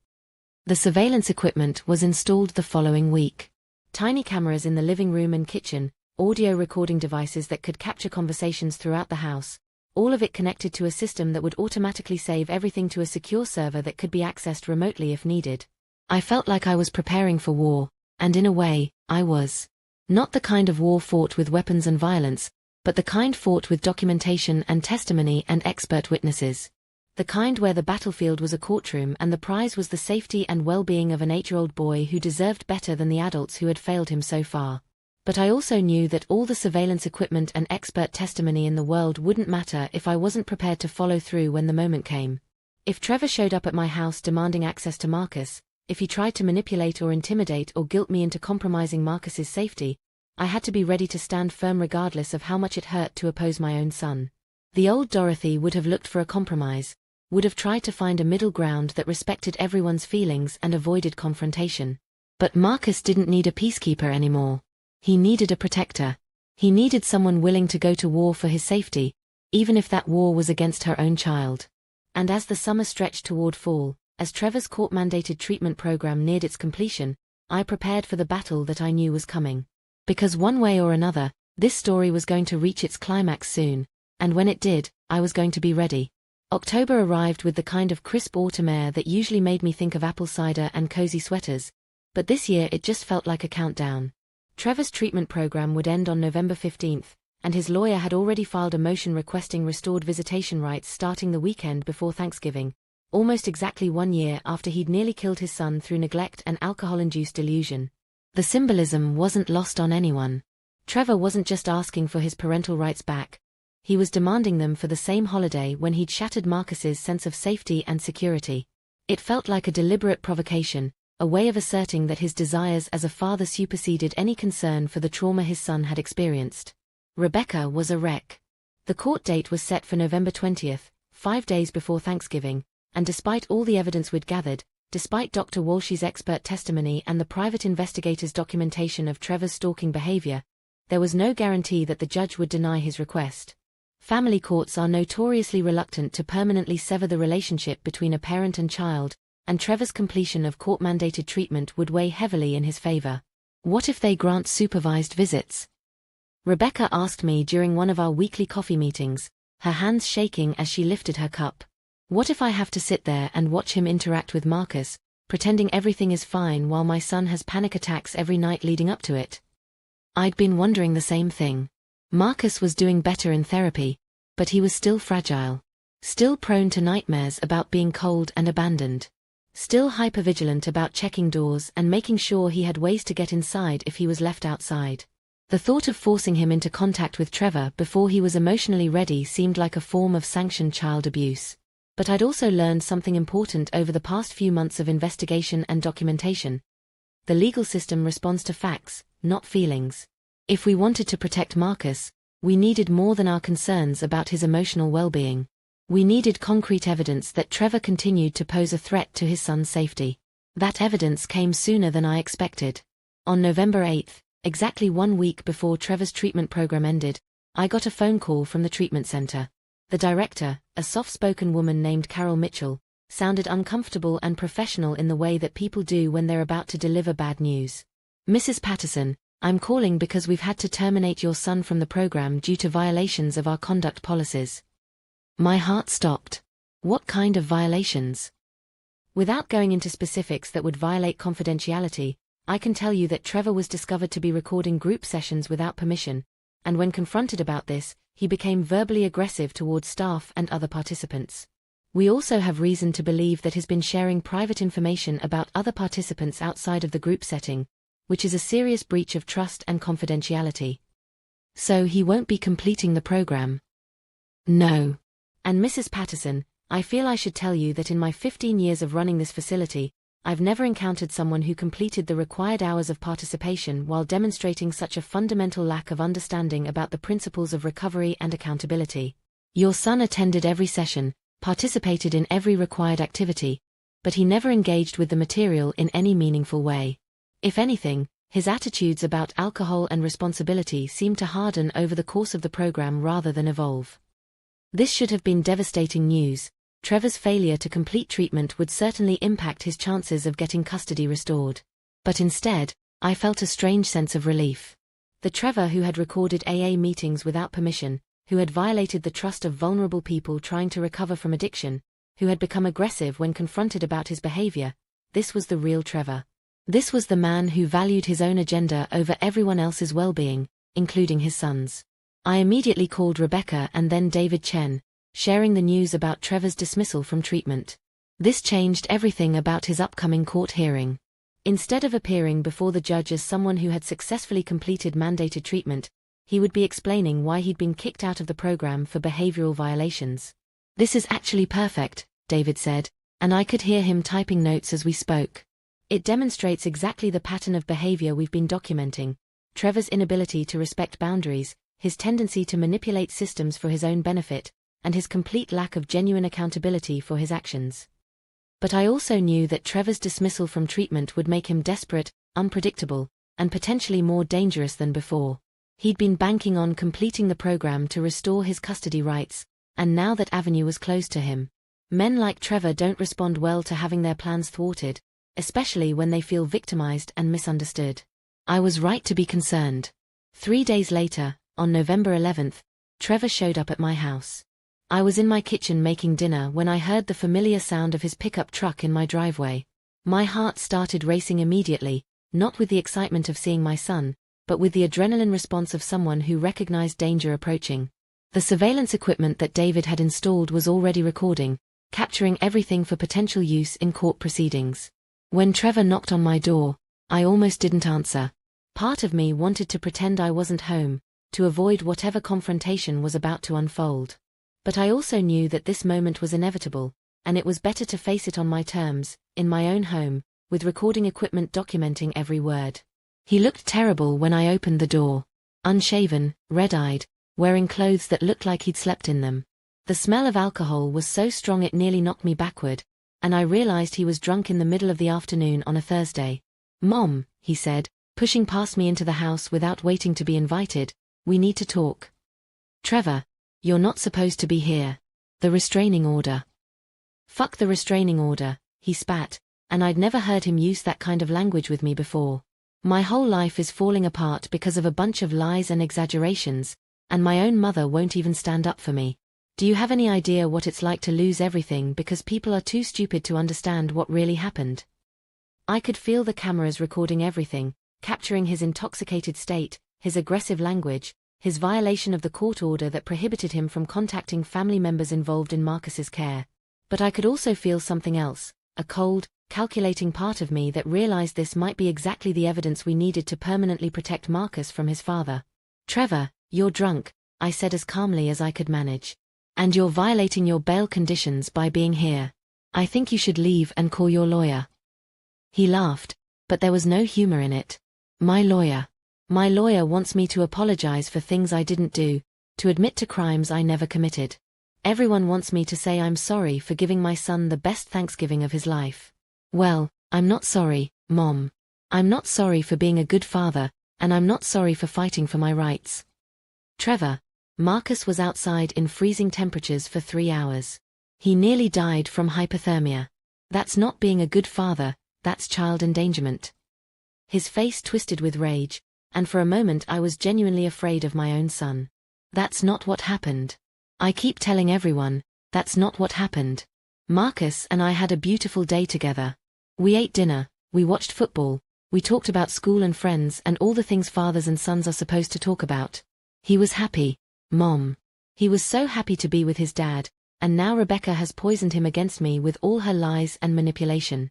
Speaker 1: The surveillance equipment was installed the following week. Tiny cameras in the living room and kitchen, audio recording devices that could capture conversations throughout the house, all of it connected to a system that would automatically save everything to a secure server that could be accessed remotely if needed. I felt like I was preparing for war, and in a way, I was. Not the kind of war fought with weapons and violence, but the kind fought with documentation and testimony and expert witnesses. The kind where the battlefield was a courtroom and the prize was the safety and well-being of an 8-year-old boy who deserved better than the adults who had failed him so far. But I also knew that all the surveillance equipment and expert testimony in the world wouldn't matter if I wasn't prepared to follow through when the moment came. If Trevor showed up at my house demanding access to Marcus, if he tried to manipulate or intimidate or guilt me into compromising Marcus's safety, I had to be ready to stand firm regardless of how much it hurt to oppose my own son. The old Dorothy would have looked for a compromise, would have tried to find a middle ground that respected everyone's feelings and avoided confrontation. But Marcus didn't need a peacekeeper anymore. He needed a protector. He needed someone willing to go to war for his safety, even if that war was against her own child. And as the summer stretched toward fall, as Trevor's court-mandated treatment program neared its completion, I prepared for the battle that I knew was coming. Because one way or another, this story was going to reach its climax soon, and when it did, I was going to be ready. October arrived with the kind of crisp autumn air that usually made me think of apple cider and cozy sweaters, but this year it just felt like a countdown. Trevor's treatment program would end on November 15th, and his lawyer had already filed a motion requesting restored visitation rights starting the weekend before Thanksgiving, almost exactly 1 year after he'd nearly killed his son through neglect and alcohol-induced delusion. The symbolism wasn't lost on anyone. Trevor wasn't just asking for his parental rights back. He was demanding them for the same holiday when he'd shattered Marcus's sense of safety and security. It felt like a deliberate provocation, a way of asserting that his desires as a father superseded any concern for the trauma his son had experienced. Rebecca was a wreck. The court date was set for November 20th, 5 days before Thanksgiving, and despite all the evidence we'd gathered, despite Dr. Walsh's expert testimony and the private investigator's documentation of Trevor's stalking behavior, there was no guarantee that the judge would deny his request. Family courts are notoriously reluctant to permanently sever the relationship between a parent and child, and Trevor's completion of court-mandated treatment would weigh heavily in his favor. What if they grant supervised visits? Rebecca asked me during one of our weekly coffee meetings, her hands shaking as she lifted her cup. What if I have to sit there and watch him interact with Marcus, pretending everything is fine while my son has panic attacks every night leading up to it? I'd been wondering the same thing. Marcus was doing better in therapy, but he was still fragile. Still prone to nightmares about being cold and abandoned. Still hypervigilant about checking doors and making sure he had ways to get inside if he was left outside. The thought of forcing him into contact with Trevor before he was emotionally ready seemed like a form of sanctioned child abuse. But I'd also learned something important over the past few months of investigation and documentation. The legal system responds to facts, not feelings. If we wanted to protect Marcus, we needed more than our concerns about his emotional well-being. We needed concrete evidence that Trevor continued to pose a threat to his son's safety. That evidence came sooner than I expected. On November 8th, exactly 1 week before Trevor's treatment program ended, I got a phone call from the treatment center. The director, a soft-spoken woman named Carol Mitchell, sounded uncomfortable and professional in the way that people do when they're about to deliver bad news. "Mrs. Patterson, I'm calling because we've had to terminate your son from the program due to violations of our conduct policies." My heart stopped. What kind of violations? Without going into specifics that would violate confidentiality, I can tell you that Trevor was discovered to be recording group sessions without permission, and when confronted about this, he became verbally aggressive towards staff and other participants. We also have reason to believe that he's been sharing private information about other participants outside of the group setting, which is a serious breach of trust and confidentiality. So he won't be completing the program? No. And Mrs. Patterson, I feel I should tell you that in my 15 years of running this facility, I've never encountered someone who completed the required hours of participation while demonstrating such a fundamental lack of understanding about the principles of recovery and accountability. Your son attended every session, participated in every required activity, but he never engaged with the material in any meaningful way. If anything, his attitudes about alcohol and responsibility seemed to harden over the course of the program rather than evolve. This should have been devastating news. Trevor's failure to complete treatment would certainly impact his chances of getting custody restored. But instead, I felt a strange sense of relief. The Trevor who had recorded AA meetings without permission, who had violated the trust of vulnerable people trying to recover from addiction, who had become aggressive when confronted about his behavior, this was the real Trevor. This was the man who valued his own agenda over everyone else's well-being, including his son's. I immediately called Rebecca and then David Chen, sharing the news about Trevor's dismissal from treatment. This changed everything about his upcoming court hearing. Instead of appearing before the judge as someone who had successfully completed mandated treatment, he would be explaining why he'd been kicked out of the program for behavioral violations. "This is actually perfect," David said, and I could hear him typing notes as we spoke. "It demonstrates exactly the pattern of behavior we've been documenting: Trevor's inability to respect boundaries, his tendency to manipulate systems for his own benefit, and his complete lack of genuine accountability for his actions." But I also knew that Trevor's dismissal from treatment would make him desperate, unpredictable, and potentially more dangerous than before. He'd been banking on completing the program to restore his custody rights, and now that avenue was closed to him. Men like Trevor don't respond well to having their plans thwarted, especially when they feel victimized and misunderstood. I was right to be concerned. 3 days later, on November 11th, Trevor showed up at my house. I was in my kitchen making dinner when I heard the familiar sound of his pickup truck in my driveway. My heart started racing immediately, not with the excitement of seeing my son, but with the adrenaline response of someone who recognized danger approaching. The surveillance equipment that David had installed was already recording, capturing everything for potential use in court proceedings. When Trevor knocked on my door, I almost didn't answer. Part of me wanted to pretend I wasn't home, to avoid whatever confrontation was about to unfold. But I also knew that this moment was inevitable, and it was better to face it on my terms, in my own home, with recording equipment documenting every word. He looked terrible when I opened the door. Unshaven, red-eyed, wearing clothes that looked like he'd slept in them. The smell of alcohol was so strong it nearly knocked me backward, and I realized he was drunk in the middle of the afternoon on a Thursday. "Mom," he said, pushing past me into the house without waiting to be invited, "we need to talk." "Trevor, you're not supposed to be here. The restraining order." "Fuck the restraining order," he spat, and I'd never heard him use that kind of language with me before. "My whole life is falling apart because of a bunch of lies and exaggerations, and my own mother won't even stand up for me. Do you have any idea what it's like to lose everything because people are too stupid to understand what really happened?" I could feel the cameras recording everything, capturing his intoxicated state, his aggressive language, his violation of the court order that prohibited him from contacting family members involved in Marcus's care. But I could also feel something else, a cold, calculating part of me that realized this might be exactly the evidence we needed to permanently protect Marcus from his father. "Trevor, you're drunk," I said as calmly as I could manage. "And you're violating your bail conditions by being here. I think you should leave and call your lawyer." He laughed. But there was no humor in it. My lawyer. My lawyer wants me to apologize for things I didn't do, to admit to crimes I never committed. Everyone wants me to say I'm sorry for giving my son the best Thanksgiving of his life. Well, I'm not sorry, Mom. I'm not sorry for being a good father, and I'm not sorry for fighting for my rights. Trevor. Marcus was outside in freezing temperatures for 3 hours. He nearly died from hypothermia. That's not being a good father, that's child endangerment. His face twisted with rage, and for a moment I was genuinely afraid of my own son. That's not what happened. I keep telling everyone, that's not what happened. Marcus and I had a beautiful day together. We ate dinner, we watched football, we talked about school and friends and all the things fathers and sons are supposed to talk about. He was happy, Mom. He was so happy to be with his dad, and now Rebecca has poisoned him against me with all her lies and manipulation.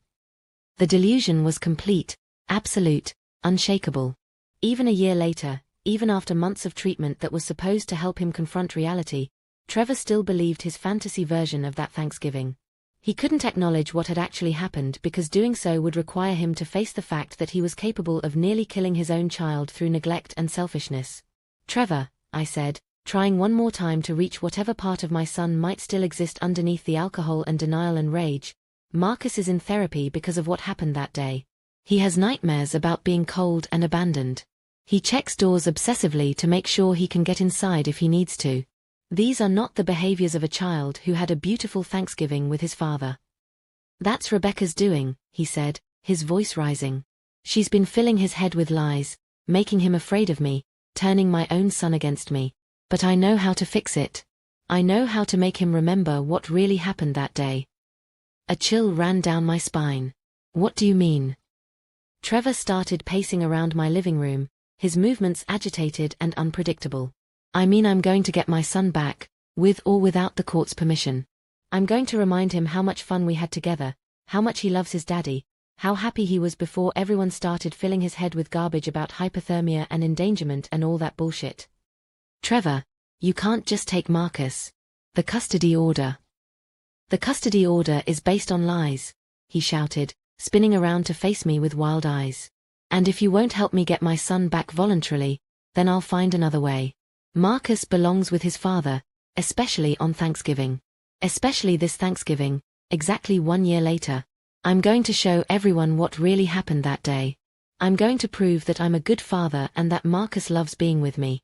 Speaker 1: The delusion was complete, absolute, unshakable. Even a year later, even after months of treatment that was supposed to help him confront reality, Trevor still believed his fantasy version of that Thanksgiving. He couldn't acknowledge what had actually happened because doing so would require him to face the fact that he was capable of nearly killing his own child through neglect and selfishness. Trevor, I said, trying one more time to reach whatever part of my son might still exist underneath the alcohol and denial and rage. Marcus is in therapy because of what happened that day. He has nightmares about being cold and abandoned. He checks doors obsessively to make sure he can get inside if he needs to. These are not the behaviors of a child who had a beautiful Thanksgiving with his father. That's Rebecca's doing, he said, his voice rising. She's been filling his head with lies, making him afraid of me, turning my own son against me. But I know how to fix it. I know how to make him remember what really happened that day. A chill ran down my spine. What do you mean? Trevor started pacing around my living room, his movements agitated and unpredictable. I mean, I'm going to get my son back, with or without the court's permission. I'm going to remind him how much fun we had together, how much he loves his daddy, how happy he was before everyone started filling his head with garbage about hypothermia and endangerment and all that bullshit. Trevor, you can't just take Marcus. The custody order. The custody order is based on lies, he shouted, spinning around to face me with wild eyes. And if you won't help me get my son back voluntarily, then I'll find another way. Marcus belongs with his father, especially on Thanksgiving. Especially this Thanksgiving, exactly 1 year later. I'm going to show everyone what really happened that day. I'm going to prove that I'm a good father and that Marcus loves being with me.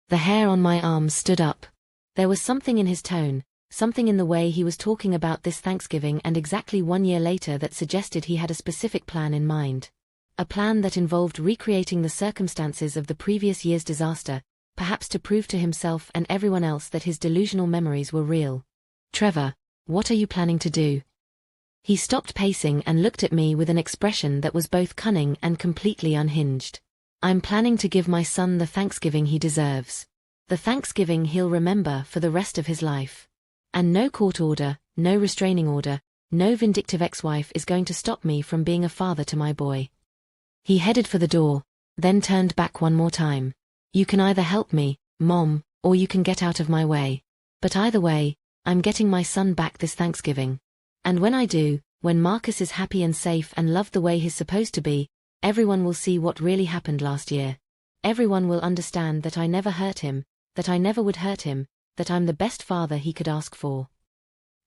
Speaker 1: The hair on my arms stood up. There was something in his tone, something in the way he was talking about this Thanksgiving and exactly 1 year later that suggested he had a specific plan in mind. A plan that involved recreating the circumstances of the previous year's disaster, perhaps to prove to himself and everyone else that his delusional memories were real. Trevor, what are you planning to do? He stopped pacing and looked at me with an expression that was both cunning and completely unhinged. I'm planning to give my son the Thanksgiving he deserves. The Thanksgiving he'll remember for the rest of his life. And no court order, no restraining order, no vindictive ex-wife is going to stop me from being a father to my boy. He headed for the door, then turned back one more time. You can either help me, Mom, or you can get out of my way. But either way, I'm getting my son back this Thanksgiving. And when I do, when Marcus is happy and safe and loved the way he's supposed to be, everyone will see what really happened last year. Everyone will understand that I never hurt him, that I never would hurt him, that I'm the best father he could ask for.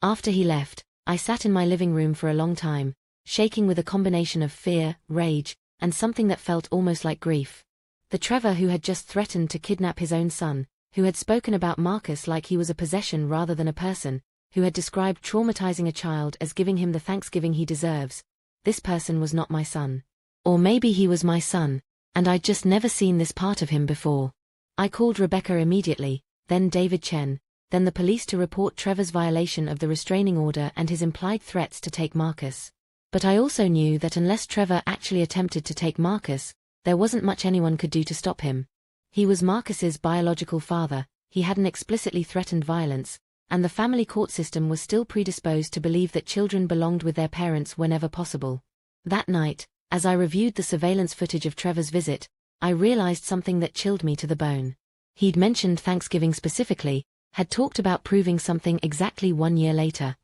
Speaker 1: After he left, I sat in my living room for a long time, shaking with a combination of fear, rage, and something that felt almost like grief. The Trevor who had just threatened to kidnap his own son, who had spoken about Marcus like he was a possession rather than a person, who had described traumatizing a child as giving him the Thanksgiving he deserves, this person was not my son. Or maybe he was my son, and I'd just never seen this part of him before. I called Rebecca immediately, then David Chen, then the police to report Trevor's violation of the restraining order and his implied threats to take Marcus. But I also knew that unless Trevor actually attempted to take Marcus, there wasn't much anyone could do to stop him. He was Marcus's biological father, he hadn't explicitly threatened violence, and the family court system was still predisposed to believe that children belonged with their parents whenever possible. That night, as I reviewed the surveillance footage of Trevor's visit, I realized something that chilled me to the bone. He'd mentioned Thanksgiving specifically, had talked about proving something exactly 1 year later.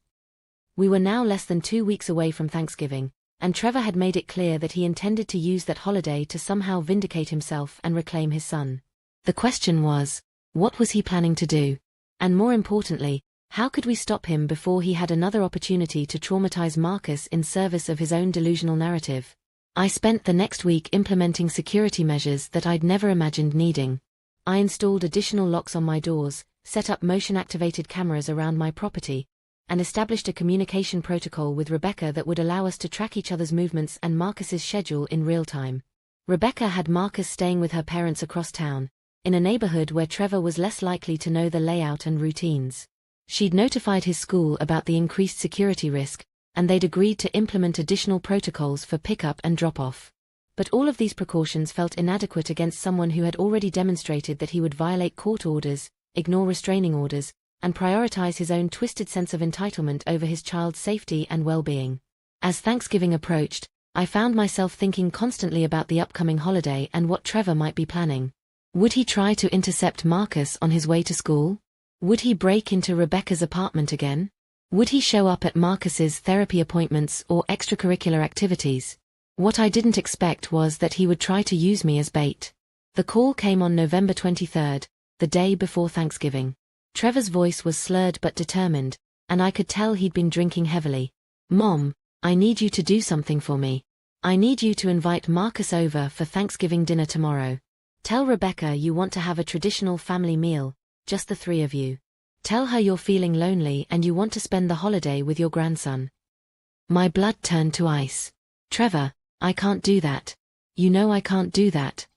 Speaker 1: We were now less than 2 weeks away from Thanksgiving, and Trevor had made it clear that he intended to use that holiday to somehow vindicate himself and reclaim his son. The question was, what was he planning to do? And more importantly, how could we stop him before he had another opportunity to traumatize Marcus in service of his own delusional narrative? I spent the next week implementing security measures that I'd never imagined needing. I installed additional locks on my doors, set up motion-activated cameras around my property, and established a communication protocol with Rebecca that would allow us to track each other's movements and Marcus's schedule in real time. Rebecca had Marcus staying with her parents across town, in a neighborhood where Trevor was less likely to know the layout and routines. She'd notified his school about the increased security risk, and they'd agreed to implement additional protocols for pickup and drop-off. But all of these precautions felt inadequate against someone who had already demonstrated that he would violate court orders, ignore restraining orders, and prioritize his own twisted sense of entitlement over his child's safety and well-being. As Thanksgiving approached, I found myself thinking constantly about the upcoming holiday and what Trevor might be planning. Would he try to intercept Marcus on his way to school? Would he break into Rebecca's apartment again? Would he show up at Marcus's therapy appointments or extracurricular activities? What I didn't expect was that he would try to use me as bait. The call came on November 23rd, the day before Thanksgiving. Trevor's voice was slurred but determined, and I could tell he'd been drinking heavily. "Mom, I need you to do something for me. I need you to invite Marcus over for Thanksgiving dinner tomorrow. Tell Rebecca you want to have a traditional family meal, just the three of you. Tell her you're feeling lonely and you want to spend the holiday with your grandson." My blood turned to ice. "Trevor, I can't do that. You know I can't do that."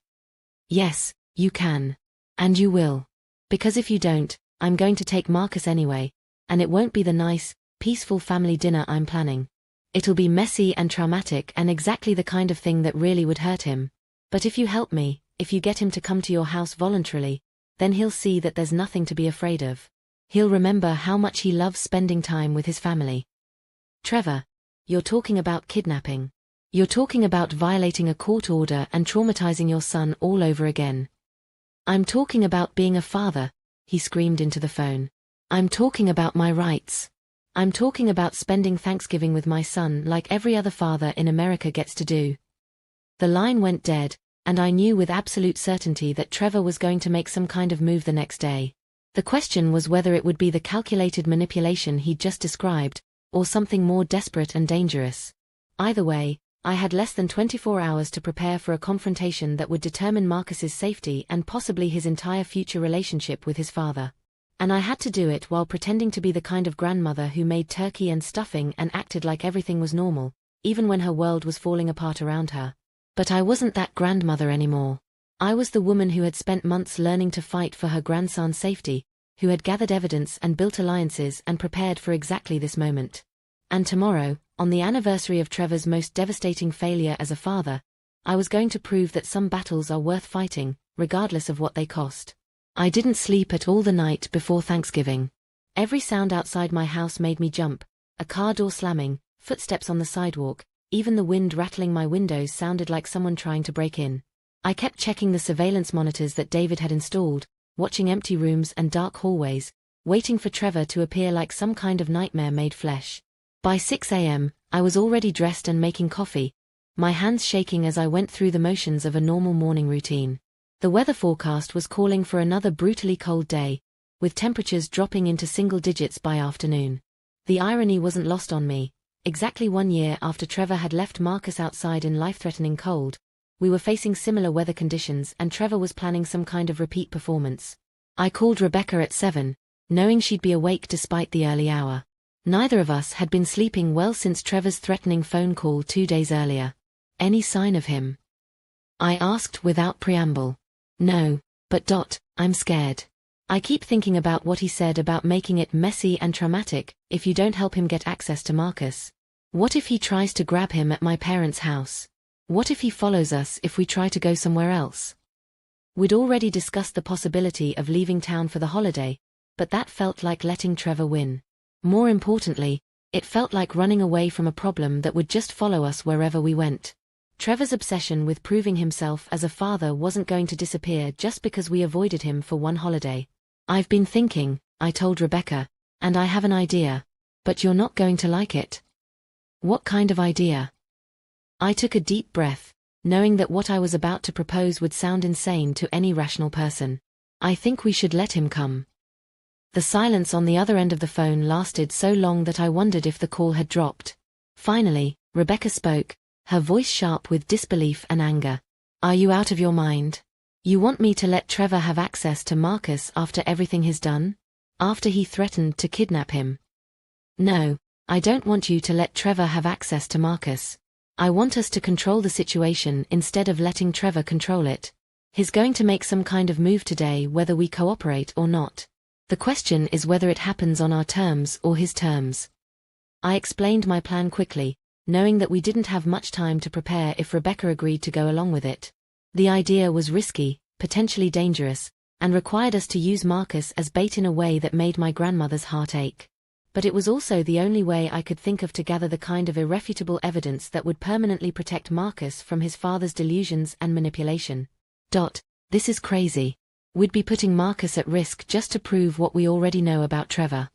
Speaker 1: "Yes, you can. And you will. Because if you don't, I'm going to take Marcus anyway, and it won't be the nice, peaceful family dinner I'm planning. It'll be messy and traumatic and exactly the kind of thing that really would hurt him. But if you help me, if you get him to come to your house voluntarily, then he'll see that there's nothing to be afraid of. He'll remember how much he loves spending time with his family." "Trevor, you're talking about kidnapping. You're talking about violating a court order and traumatizing your son all over again." "I'm talking about being a father," he screamed into the phone. "I'm talking about my rights. I'm talking about spending Thanksgiving with my son like every other father in America gets to do." The line went dead, and I knew with absolute certainty that Trevor was going to make some kind of move the next day. The question was whether it would be the calculated manipulation he'd just described, or something more desperate and dangerous. Either way, I had less than 24 hours to prepare for a confrontation that would determine Marcus's safety and possibly his entire future relationship with his father. And I had to do it while pretending to be the kind of grandmother who made turkey and stuffing and acted like everything was normal, even when her world was falling apart around her. But I wasn't that grandmother anymore. I was the woman who had spent months learning to fight for her grandson's safety, who had gathered evidence and built alliances and prepared for exactly this moment. And tomorrow, on the anniversary of Trevor's most devastating failure as a father, I was going to prove that some battles are worth fighting, regardless of what they cost. I didn't sleep at all the night before Thanksgiving. Every sound outside my house made me jump: a car door slamming, footsteps on the sidewalk, even the wind rattling my windows sounded like someone trying to break in. I kept checking the surveillance monitors that David had installed, watching empty rooms and dark hallways, waiting for Trevor to appear like some kind of nightmare made flesh. By 6 a.m., I was already dressed and making coffee, my hands shaking as I went through the motions of a normal morning routine. The weather forecast was calling for another brutally cold day, with temperatures dropping into single digits by afternoon. The irony wasn't lost on me. Exactly 1 year after Trevor had left Marcus outside in life-threatening cold, we were facing similar weather conditions and Trevor was planning some kind of repeat performance. I called Rebecca at 7, knowing she'd be awake despite the early hour. Neither of us had been sleeping well since Trevor's threatening phone call 2 days earlier. "Any sign of him?" I asked without preamble. "No, but I'm scared. I keep thinking about what he said about making it messy and traumatic if you don't help him get access to Marcus. What if he tries to grab him at my parents' house? What if he follows us if we try to go somewhere else?" We'd already discussed the possibility of leaving town for the holiday, but that felt like letting Trevor win. More importantly, it felt like running away from a problem that would just follow us wherever we went. Trevor's obsession with proving himself as a father wasn't going to disappear just because we avoided him for one holiday. "I've been thinking," I told Rebecca, "and I have an idea. But you're not going to like it." "What kind of idea?" I took a deep breath, knowing that what I was about to propose would sound insane to any rational person. I think we should let him come. The silence on the other end of the phone lasted so long that I wondered if the call had dropped. Finally, Rebecca spoke, her voice sharp with disbelief and anger. Are you out of your mind? You want me to let Trevor have access to Marcus after everything he's done? After he threatened to kidnap him? No, I don't want you to let Trevor have access to Marcus. I want us to control the situation instead of letting Trevor control it. He's going to make some kind of move today whether we cooperate or not. The question is whether it happens on our terms or his terms. I explained my plan quickly, knowing that we didn't have much time to prepare if Rebecca agreed to go along with it. The idea was risky, potentially dangerous, and required us to use Marcus as bait in a way that made my grandmother's heart ache. But it was also the only way I could think of to gather the kind of irrefutable evidence that would permanently protect Marcus from his father's delusions and manipulation. This is crazy. We'd be putting Marcus at risk just to prove what we already know about Trevor.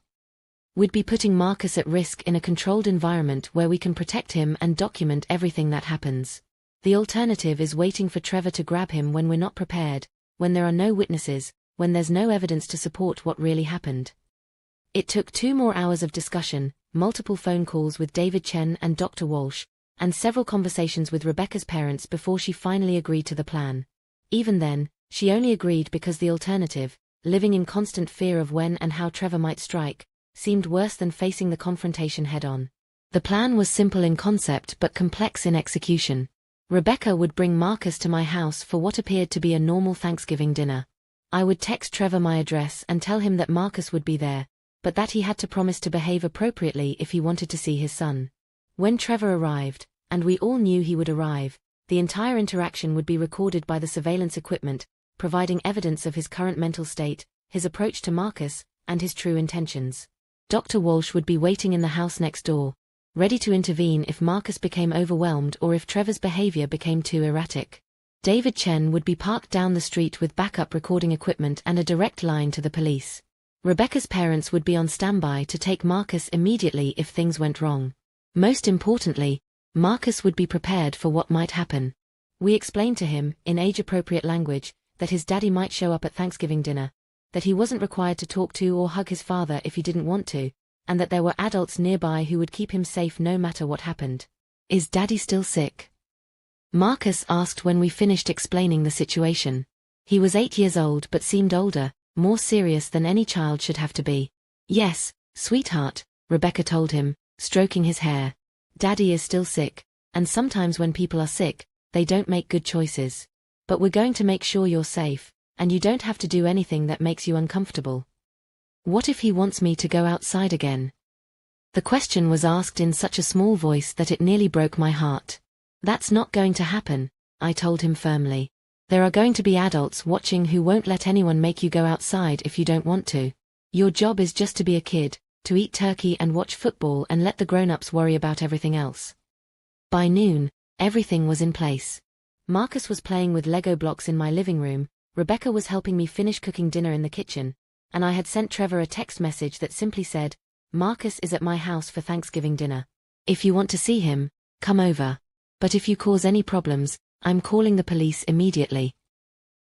Speaker 1: We'd be putting Marcus at risk in a controlled environment where we can protect him and document everything that happens. The alternative is waiting for Trevor to grab him when we're not prepared, when there are no witnesses, when there's no evidence to support what really happened. It took 2 more hours of discussion, multiple phone calls with David Chen and Dr. Walsh, and several conversations with Rebecca's parents before she finally agreed to the plan. Even then, she only agreed because the alternative, living in constant fear of when and how Trevor might strike, seemed worse than facing the confrontation head-on. The plan was simple in concept but complex in execution. Rebecca would bring Marcus to my house for what appeared to be a normal Thanksgiving dinner. I would text Trevor my address and tell him that Marcus would be there, but that he had to promise to behave appropriately if he wanted to see his son. When Trevor arrived, and we all knew he would arrive, the entire interaction would be recorded by the surveillance equipment, providing evidence of his current mental state, his approach to Marcus, and his true intentions. Dr. Walsh would be waiting in the house next door, ready to intervene if Marcus became overwhelmed or if Trevor's behavior became too erratic. David Chen would be parked down the street with backup recording equipment and a direct line to the police. Rebecca's parents would be on standby to take Marcus immediately if things went wrong. Most importantly, Marcus would be prepared for what might happen. We explained to him, in age-appropriate language, that his daddy might show up at Thanksgiving dinner, that he wasn't required to talk to or hug his father if he didn't want to, and that there were adults nearby who would keep him safe no matter what happened. Is Daddy still sick? Marcus asked when we finished explaining the situation. He was 8 years old but seemed older, more serious than any child should have to be. Yes, sweetheart, Rebecca told him, stroking his hair. Daddy is still sick, and sometimes when people are sick, they don't make good choices. But we're going to make sure you're safe, and you don't have to do anything that makes you uncomfortable. What if he wants me to go outside again? The question was asked in such a small voice that it nearly broke my heart. That's not going to happen, I told him firmly. There are going to be adults watching who won't let anyone make you go outside if you don't want to. Your job is just to be a kid, to eat turkey and watch football and let the grown-ups worry about everything else. By noon, everything was in place. Marcus was playing with Lego blocks in my living room, Rebecca was helping me finish cooking dinner in the kitchen, and I had sent Trevor a text message that simply said, Marcus is at my house for Thanksgiving dinner. If you want to see him, come over. But if you cause any problems, I'm calling the police immediately.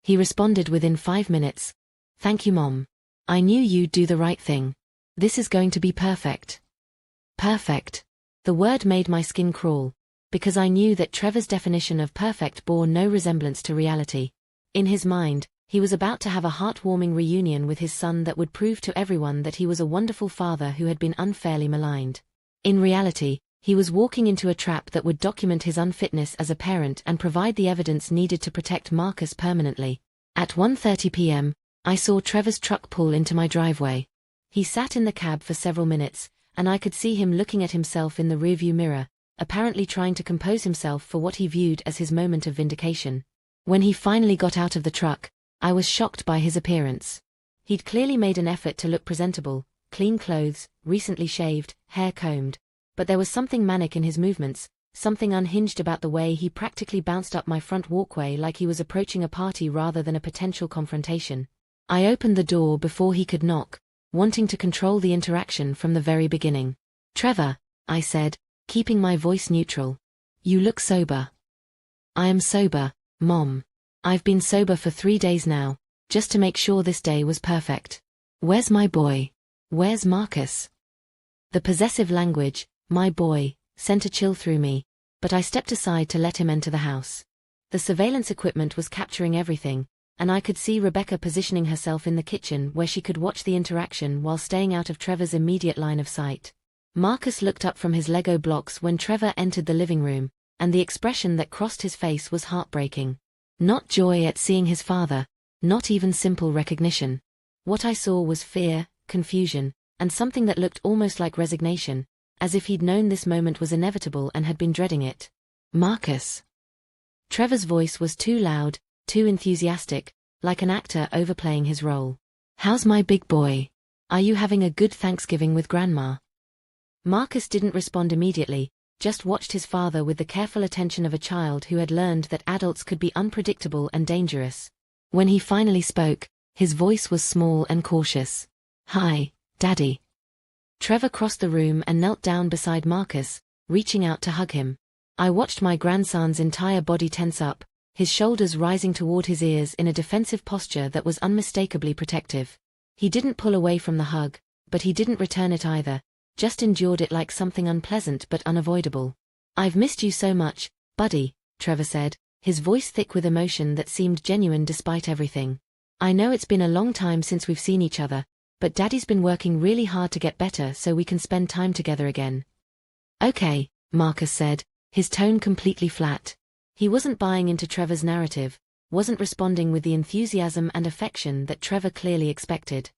Speaker 1: He responded within 5 minutes. Thank you, Mom. I knew you'd do the right thing. This is going to be perfect. Perfect. The word made my skin crawl, because I knew that Trevor's definition of perfect bore no resemblance to reality. In his mind, he was about to have a heartwarming reunion with his son that would prove to everyone that he was a wonderful father who had been unfairly maligned. In reality, he was walking into a trap that would document his unfitness as a parent and provide the evidence needed to protect Marcus permanently. At 1:30 p.m., I saw Trevor's truck pull into my driveway. He sat in the cab for several minutes, and I could see him looking at himself in the rearview mirror, apparently trying to compose himself for what he viewed as his moment of vindication. When he finally got out of the truck, I was shocked by his appearance. He'd clearly made an effort to look presentable, clean clothes, recently shaved, hair combed, but there was something manic in his movements, something unhinged about the way he practically bounced up my front walkway like he was approaching a party rather than a potential confrontation. I opened the door before he could knock, wanting to control the interaction from the very beginning. Trevor, I said, keeping my voice neutral. You look sober. I am sober, Mom. I've been sober for 3 days now, just to make sure this day was perfect. Where's my boy? Where's Marcus? The possessive language, my boy, sent a chill through me, but I stepped aside to let him enter the house. The surveillance equipment was capturing everything, and I could see Rebecca positioning herself in the kitchen where she could watch the interaction while staying out of Trevor's immediate line of sight. Marcus looked up from his Lego blocks when Trevor entered the living room, and the expression that crossed his face was heartbreaking. Not joy at seeing his father, not even simple recognition. What I saw was fear, confusion, and something that looked almost like resignation, as if he'd known this moment was inevitable and had been dreading it. Marcus. Trevor's voice was too loud, too enthusiastic, like an actor overplaying his role. How's my big boy? Are you having a good Thanksgiving with Grandma? Marcus didn't respond immediately, just watched his father with the careful attention of a child who had learned that adults could be unpredictable and dangerous. When he finally spoke, his voice was small and cautious. Hi, Daddy. Trevor crossed the room and knelt down beside Marcus, reaching out to hug him. I watched my grandson's entire body tense up, his shoulders rising toward his ears in a defensive posture that was unmistakably protective. He didn't pull away from the hug, but he didn't return it either, just endured it like something unpleasant but unavoidable. I've missed you so much, buddy, Trevor said, his voice thick with emotion that seemed genuine despite everything. I know it's been a long time since we've seen each other, but Daddy's been working really hard to get better so we can spend time together again. Okay, Marcus said, his tone completely flat. He wasn't buying into Trevor's narrative, wasn't responding with the enthusiasm and affection that Trevor clearly expected.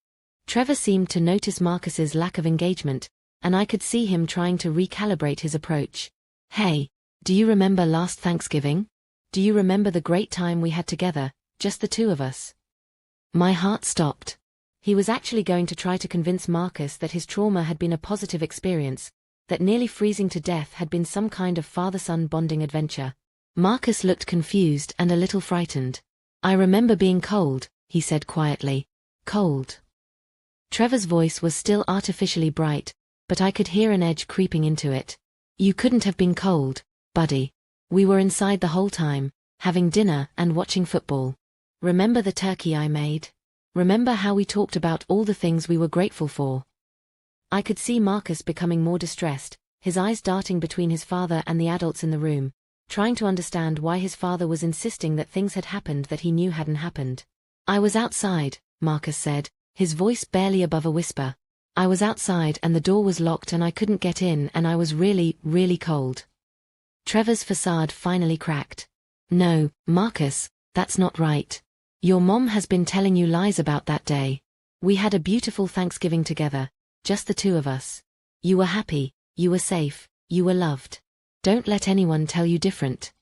Speaker 1: Trevor seemed to notice Marcus's lack of engagement, and I could see him trying to recalibrate his approach. Hey, do you remember last Thanksgiving? Do you remember the great time we had together, just the two of us? My heart stopped. He was actually going to try to convince Marcus that his trauma had been a positive experience, that nearly freezing to death had been some kind of father-son bonding adventure. Marcus looked confused and a little frightened. I remember being cold, he said quietly. Cold. Trevor's voice was still artificially bright, but I could hear an edge creeping into it. You couldn't have been cold, buddy. We were inside the whole time, having dinner and watching football. Remember the turkey I made? Remember how we talked about all the things we were grateful for? I could see Marcus becoming more distressed, his eyes darting between his father and the adults in the room, trying to understand why his father was insisting that things had happened that he knew hadn't happened. I was outside, Marcus said, his voice barely above a whisper. I was outside and the door was locked and I couldn't get in and I was really, really cold. Trevor's facade finally cracked. No, Marcus, that's not right. Your mom has been telling you lies about that day. We had a beautiful Thanksgiving together, just the two of us. You were happy, you were safe, you were loved. Don't let anyone tell you different.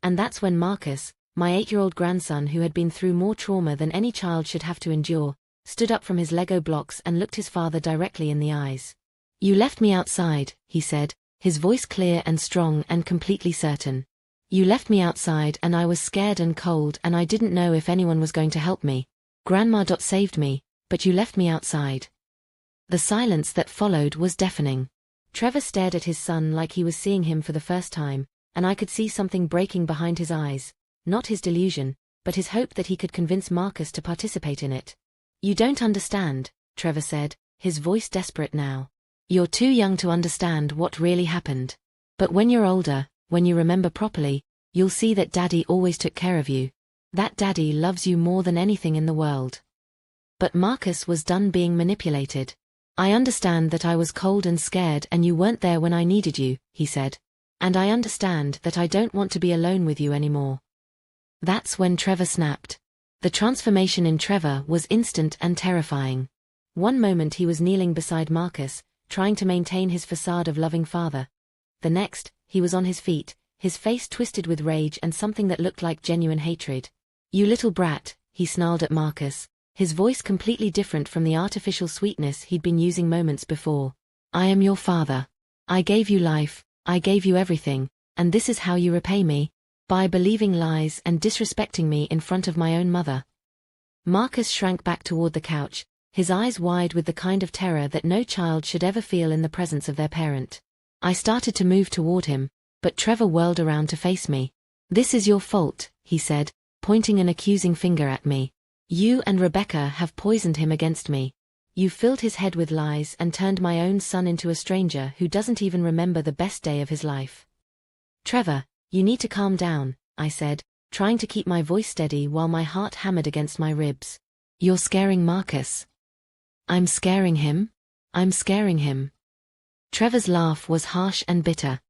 Speaker 1: And that's when Marcus, my 8-year-old grandson who had been through more trauma than any child should have to endure, stood up from his Lego blocks and looked his father directly in the eyes. You left me outside, he said, his voice clear and strong and completely certain. You left me outside and I was scared and cold and I didn't know if anyone was going to help me. Grandma saved me, but you left me outside. The silence that followed was deafening. Trevor stared at his son like he was seeing him for the first time, and I could see something breaking behind his eyes, not his delusion, but his hope that he could convince Marcus to participate in it. You don't understand, Trevor said, his voice desperate now. You're too young to understand what really happened. But when you're older, when you remember properly, you'll see that Daddy always took care of you. That Daddy loves you more than anything in the world. But Marcus was done being manipulated. I understand that I was cold and scared and you weren't there when I needed you, he said. And I understand that I don't want to be alone with you anymore. That's when Trevor snapped. The transformation in Trevor was instant and terrifying. One moment he was kneeling beside Marcus, trying to maintain his facade of loving father. The next, he was on his feet, his face twisted with rage and something that looked like genuine hatred. You little brat, he snarled at Marcus, his voice completely different from the artificial sweetness he'd been using moments before. I am your father. I gave you life, I gave you everything, and this is how you repay me? By believing lies and disrespecting me in front of my own mother. Marcus shrank back toward the couch, his eyes wide with the kind of terror that no child should ever feel in the presence of their parent. I started to move toward him, but Trevor whirled around to face me. "This is your fault," he said, pointing an accusing finger at me. "You and Rebecca have poisoned him against me. You filled his head with lies and turned my own son into a stranger who doesn't even remember the best day of his life." "Trevor, you need to calm down," I said, trying to keep my voice steady while my heart hammered against my ribs. "You're scaring Marcus." "I'm scaring him? I'm scaring him." Trevor's laugh was harsh and bitter.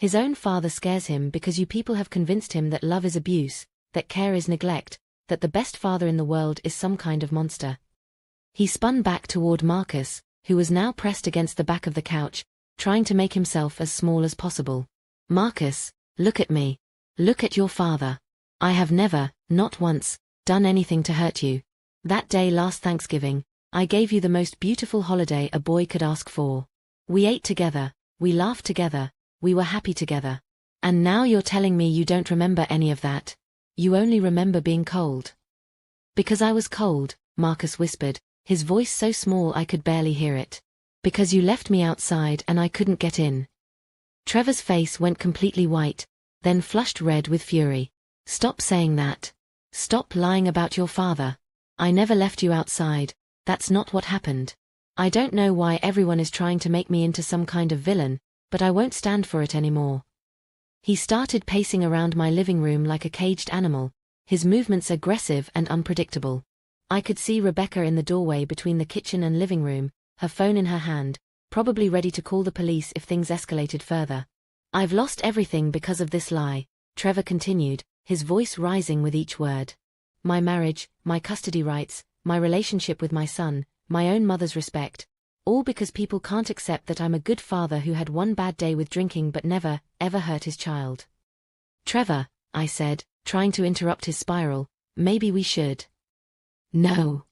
Speaker 1: "His own father scares him because you people have convinced him that love is abuse, that care is neglect, that the best father in the world is some kind of monster." He spun back toward Marcus, who was now pressed against the back of the couch, trying to make himself as small as possible. "Marcus, look at me. Look at your father. I have never, not once, done anything to hurt you. That day last Thanksgiving, I gave you the most beautiful holiday a boy could ask for. We ate together, we laughed together, we were happy together. And now you're telling me you don't remember any of that. You only remember being cold." "Because I was cold," Marcus whispered, his voice so small I could barely hear it. "Because you left me outside and I couldn't get in." Trevor's face went completely white, then flushed red with fury. "Stop saying that. Stop lying about your father. I never left you outside, that's not what happened. I don't know why everyone is trying to make me into some kind of villain, but I won't stand for it anymore." He started pacing around my living room like a caged animal, his movements aggressive and unpredictable. I could see Rebecca in the doorway between the kitchen and living room, her phone in her hand, probably ready to call the police if things escalated further. "I've lost everything because of this lie," Trevor continued, his voice rising with each word. "My marriage, my custody rights, my relationship with my son, my own mother's respect. All because people can't accept that I'm a good father who had one bad day with drinking but never, ever hurt his child." "Trevor," I said, trying to interrupt his spiral, "maybe we should." "No."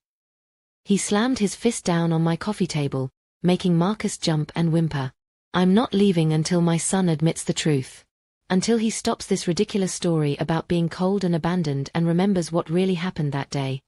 Speaker 1: He slammed his fist down on my coffee table, making Marcus jump and whimper. "I'm not leaving until my son admits the truth. Until he stops this ridiculous story about being cold and abandoned and remembers what really happened that day."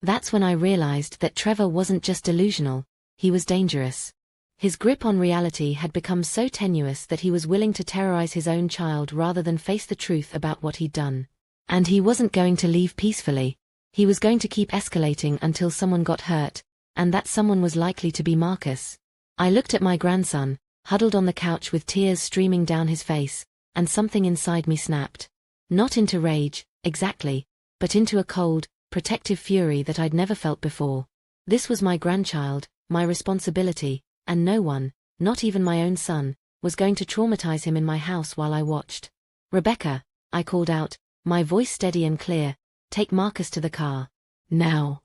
Speaker 1: That's when I realized that Trevor wasn't just delusional, he was dangerous. His grip on reality had become so tenuous that he was willing to terrorize his own child rather than face the truth about what he'd done. And he wasn't going to leave peacefully. He was going to keep escalating until someone got hurt, and that someone was likely to be Marcus. I looked at my grandson, huddled on the couch with tears streaming down his face, and something inside me snapped. Not into rage, exactly, but into a cold, protective fury that I'd never felt before. This was my grandchild, my responsibility, and no one, not even my own son, was going to traumatize him in my house while I watched. "Rebecca," I called out, my voice steady and clear, "take Marcus to the car. Now."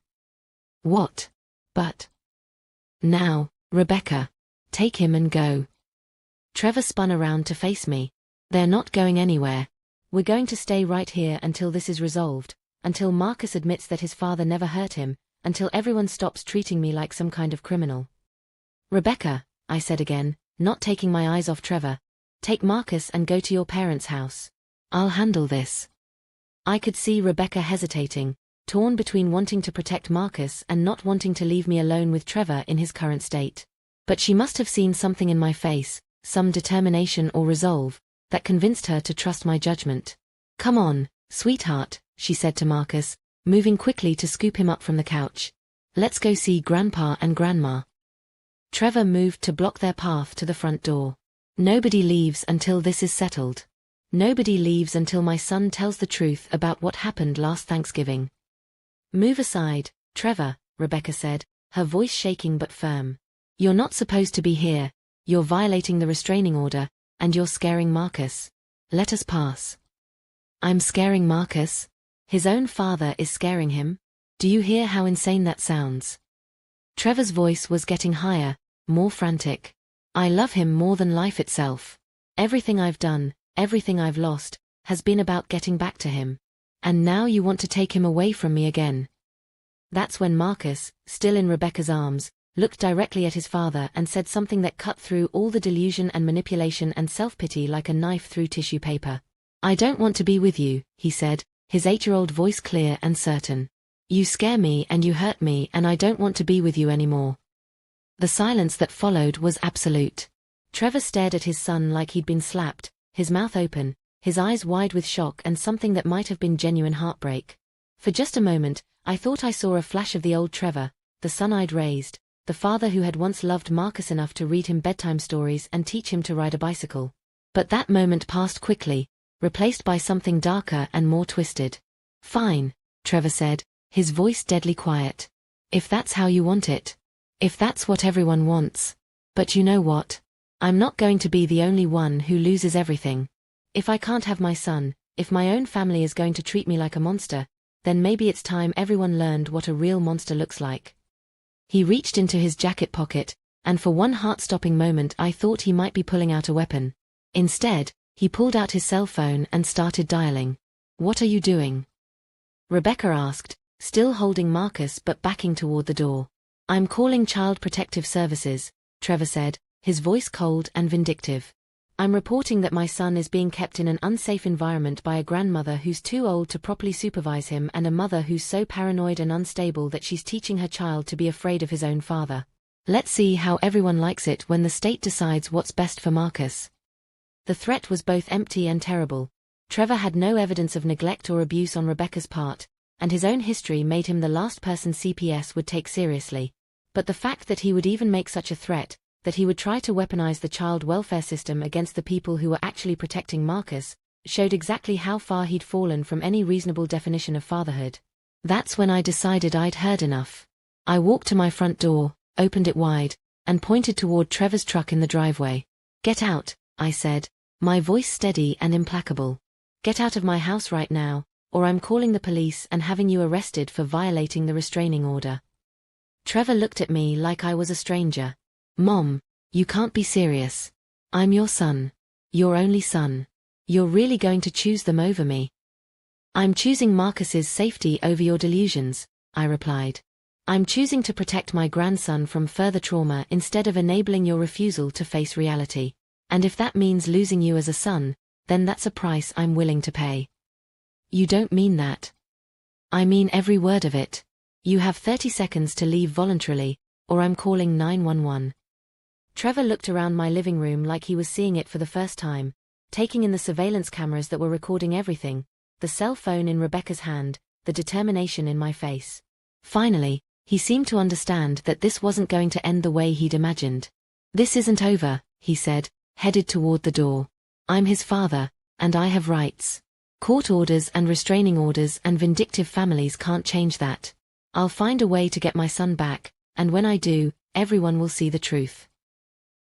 Speaker 1: "What? But..." "Now, Rebecca. Take him and go." Trevor spun around to face me. "They're not going anywhere. We're going to stay right here until this is resolved, until Marcus admits that his father never hurt him, until everyone stops treating me like some kind of criminal." "Rebecca," I said again, not taking my eyes off Trevor, "take Marcus and go to your parents' house. I'll handle this." I could see Rebecca hesitating, torn between wanting to protect Marcus and not wanting to leave me alone with Trevor in his current state. But she must have seen something in my face, some determination or resolve, that convinced her to trust my judgment. "Come on, sweetheart," she said to Marcus, moving quickly to scoop him up from the couch. "Let's go see Grandpa and Grandma." Trevor moved to block their path to the front door. "Nobody leaves until this is settled. Nobody leaves until my son tells the truth about what happened last Thanksgiving." "Move aside, Trevor," Rebecca said, her voice shaking but firm. "You're not supposed to be here, you're violating the restraining order, and you're scaring Marcus. Let us pass." "I'm scaring Marcus? His own father is scaring him? Do you hear how insane that sounds?" Trevor's voice was getting higher, more frantic. "I love him more than life itself. Everything I've done, everything I've lost, has been about getting back to him. And now you want to take him away from me again." That's when Marcus, still in Rebecca's arms, looked directly at his father and said something that cut through all the delusion and manipulation and self-pity like a knife through tissue paper. "I don't want to be with you," he said, his 8-year-old voice clear and certain. "You scare me and you hurt me and I don't want to be with you anymore." The silence that followed was absolute. Trevor stared at his son like he'd been slapped, his mouth open, his eyes wide with shock and something that might have been genuine heartbreak. For just a moment, I thought I saw a flash of the old Trevor, the son I'd raised, the father who had once loved Marcus enough to read him bedtime stories and teach him to ride a bicycle. But that moment passed quickly, replaced by something darker and more twisted. "Fine," Trevor said, his voice deadly quiet. "If that's how you want it. If that's what everyone wants. But you know what? I'm not going to be the only one who loses everything. If I can't have my son, if my own family is going to treat me like a monster, then maybe it's time everyone learned what a real monster looks like." He reached into his jacket pocket, and for one heart-stopping moment I thought he might be pulling out a weapon. Instead, he pulled out his cell phone and started dialing. "What are you doing?" Rebecca asked, still holding Marcus but backing toward the door. "I'm calling Child Protective Services," Trevor said, his voice cold and vindictive. "I'm reporting that my son is being kept in an unsafe environment by a grandmother who's too old to properly supervise him and a mother who's so paranoid and unstable that she's teaching her child to be afraid of his own father. Let's see how everyone likes it when the state decides what's best for Marcus." The threat was both empty and terrible. Trevor had no evidence of neglect or abuse on Rebecca's part, and his own history made him the last person CPS would take seriously. But the fact that he would even make such a threat, that he would try to weaponize the child welfare system against the people who were actually protecting Marcus, showed exactly how far he'd fallen from any reasonable definition of fatherhood. That's when I decided I'd heard enough. I walked to my front door, opened it wide, and pointed toward Trevor's truck in the driveway. "Get out," I said, my voice steady and implacable. "Get out of my house right now, or I'm calling the police and having you arrested for violating the restraining order." Trevor looked at me like I was a stranger. "Mom, you can't be serious. I'm your son. Your only son. You're really going to choose them over me?" "I'm choosing Marcus's safety over your delusions," I replied. "I'm choosing to protect my grandson from further trauma instead of enabling your refusal to face reality. And if that means losing you as a son, then that's a price I'm willing to pay." "You don't mean that." "I mean every word of it. You have 30 seconds to leave voluntarily, or I'm calling 911. Trevor looked around my living room like he was seeing it for the first time, taking in the surveillance cameras that were recording everything, the cell phone in Rebecca's hand, the determination in my face. Finally, he seemed to understand that this wasn't going to end the way he'd imagined. "This isn't over," he said, headed toward the door. "I'm his father, and I have rights. Court orders and restraining orders and vindictive families can't change that. I'll find a way to get my son back, and when I do, everyone will see the truth."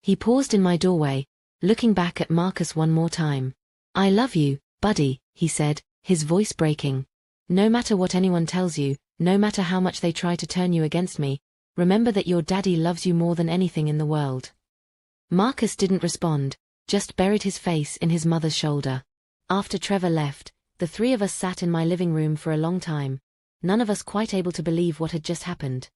Speaker 1: He paused in my doorway, looking back at Marcus one more time. "I love you, buddy," he said, his voice breaking. "No matter what anyone tells you, no matter how much they try to turn you against me, remember that your daddy loves you more than anything in the world." Marcus didn't respond, just buried his face in his mother's shoulder. After Trevor left, the three of us sat in my living room for a long time, none of us quite able to believe what had just happened.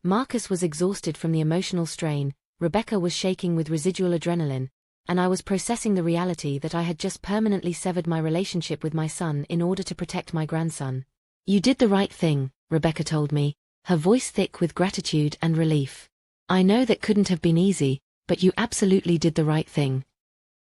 Speaker 1: Marcus was exhausted from the emotional strain, Rebecca was shaking with residual adrenaline, and I was processing the reality that I had just permanently severed my relationship with my son in order to protect my grandson. "You did the right thing," Rebecca told me, her voice thick with gratitude and relief. "I know that couldn't have been easy, but you absolutely did the right thing."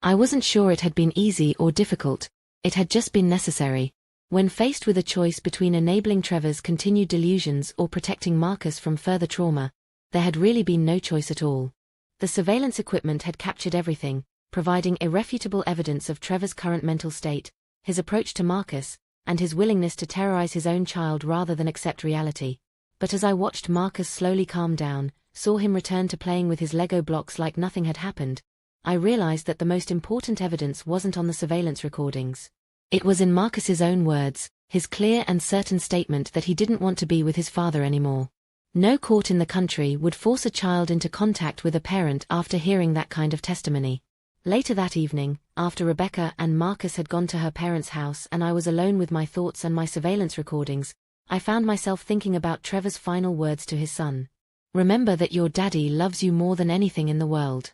Speaker 1: I wasn't sure it had been easy or difficult, it had just been necessary. When faced with a choice between enabling Trevor's continued delusions or protecting Marcus from further trauma, there had really been no choice at all. The surveillance equipment had captured everything, providing irrefutable evidence of Trevor's current mental state, his approach to Marcus, and his willingness to terrorize his own child rather than accept reality. But as I watched Marcus slowly calm down, saw him return to playing with his Lego blocks like nothing had happened, I realized that the most important evidence wasn't on the surveillance recordings. It was in Marcus's own words, his clear and certain statement that he didn't want to be with his father anymore. No court in the country would force a child into contact with a parent after hearing that kind of testimony. Later that evening, after Rebecca and Marcus had gone to her parents' house and I was alone with my thoughts and my surveillance recordings, I found myself thinking about Trevor's final words to his son. "Remember that your daddy loves you more than anything in the world."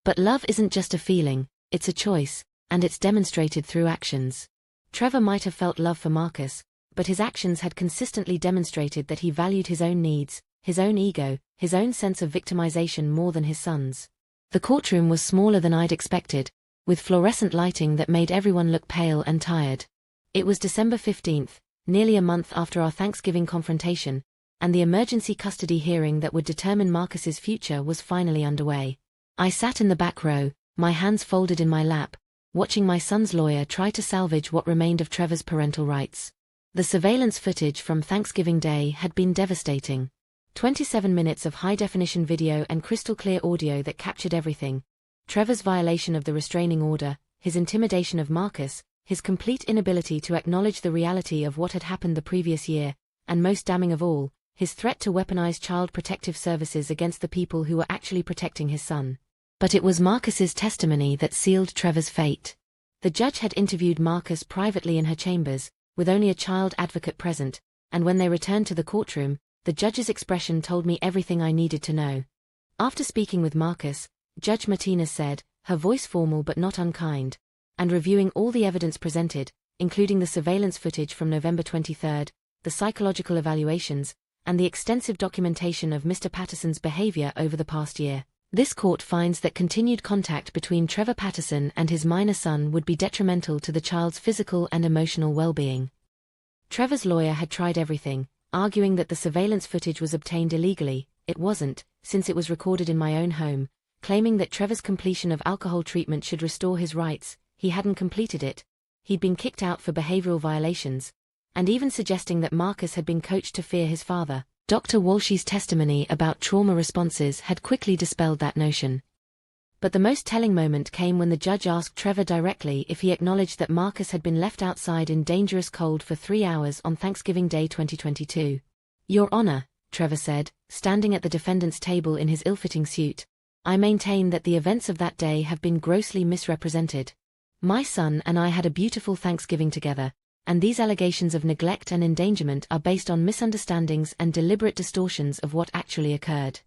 Speaker 1: But love isn't just a feeling, it's a choice, and it's demonstrated through actions. Trevor might have felt love for Marcus, but his actions had consistently demonstrated that he valued his own needs, his own ego, his own sense of victimization more than his son's. The courtroom was smaller than I'd expected, with fluorescent lighting that made everyone look pale and tired. It was December 15th, nearly a month after our Thanksgiving confrontation, and the emergency custody hearing that would determine Marcus's future was finally underway. I sat in the back row, my hands folded in my lap, watching my son's lawyer try to salvage what remained of Trevor's parental rights. The surveillance footage from Thanksgiving Day had been devastating. 27 minutes of high-definition video and crystal-clear audio that captured everything. Trevor's violation of the restraining order, his intimidation of Marcus, his complete inability to acknowledge the reality of what had happened the previous year, and most damning of all, his threat to weaponize child protective services against the people who were actually protecting his son. But it was Marcus's testimony that sealed Trevor's fate. The judge had interviewed Marcus privately in her chambers, with only a child advocate present, and when they returned to the courtroom, the judge's expression told me everything I needed to know. After speaking with Marcus, Judge Martinez said, her voice formal but not unkind, and reviewing all the evidence presented, including the surveillance footage from November 23, the psychological evaluations, and the extensive documentation of Mr. Patterson's behavior over the past year. This court finds that continued contact between Trevor Patterson and his minor son would be detrimental to the child's physical and emotional well-being. Trevor's lawyer had tried everything, arguing that the surveillance footage was obtained illegally. It wasn't, since it was recorded in my own home, claiming that Trevor's completion of alcohol treatment should restore his rights. He hadn't completed it. He'd been kicked out for behavioral violations, and even suggesting that Marcus had been coached to fear his father. Dr. Walsh's testimony about trauma responses had quickly dispelled that notion. But the most telling moment came when the judge asked Trevor directly if he acknowledged that Marcus had been left outside in dangerous cold for 3 hours on Thanksgiving Day 2022. Your Honor, Trevor said, standing at the defendant's table in his ill-fitting suit, I maintain that the events of that day have been grossly misrepresented. My son and I had a beautiful Thanksgiving together, and these allegations of neglect and endangerment are based on misunderstandings and deliberate distortions of what actually occurred.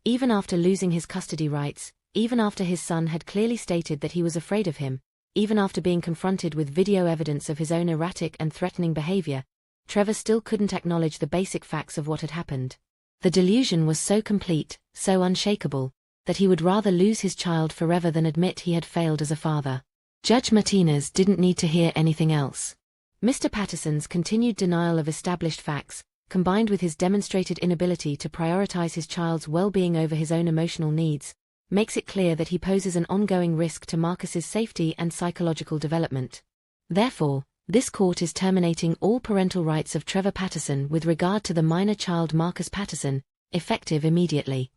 Speaker 1: Even after losing his custody rights, even after his son had clearly stated that he was afraid of him, even after being confronted with video evidence of his own erratic and threatening behavior, Trevor still couldn't acknowledge the basic facts of what had happened. The delusion was so complete, so unshakable, that he would rather lose his child forever than admit he had failed as a father. Judge Martinez didn't need to hear anything else. Mr. Patterson's continued denial of established facts, combined with his demonstrated inability to prioritize his child's well-being over his own emotional needs, makes it clear that he poses an ongoing risk to Marcus's safety and psychological development. Therefore, this court is terminating all parental rights of Trevor Patterson with regard to the minor child Marcus Patterson, effective immediately.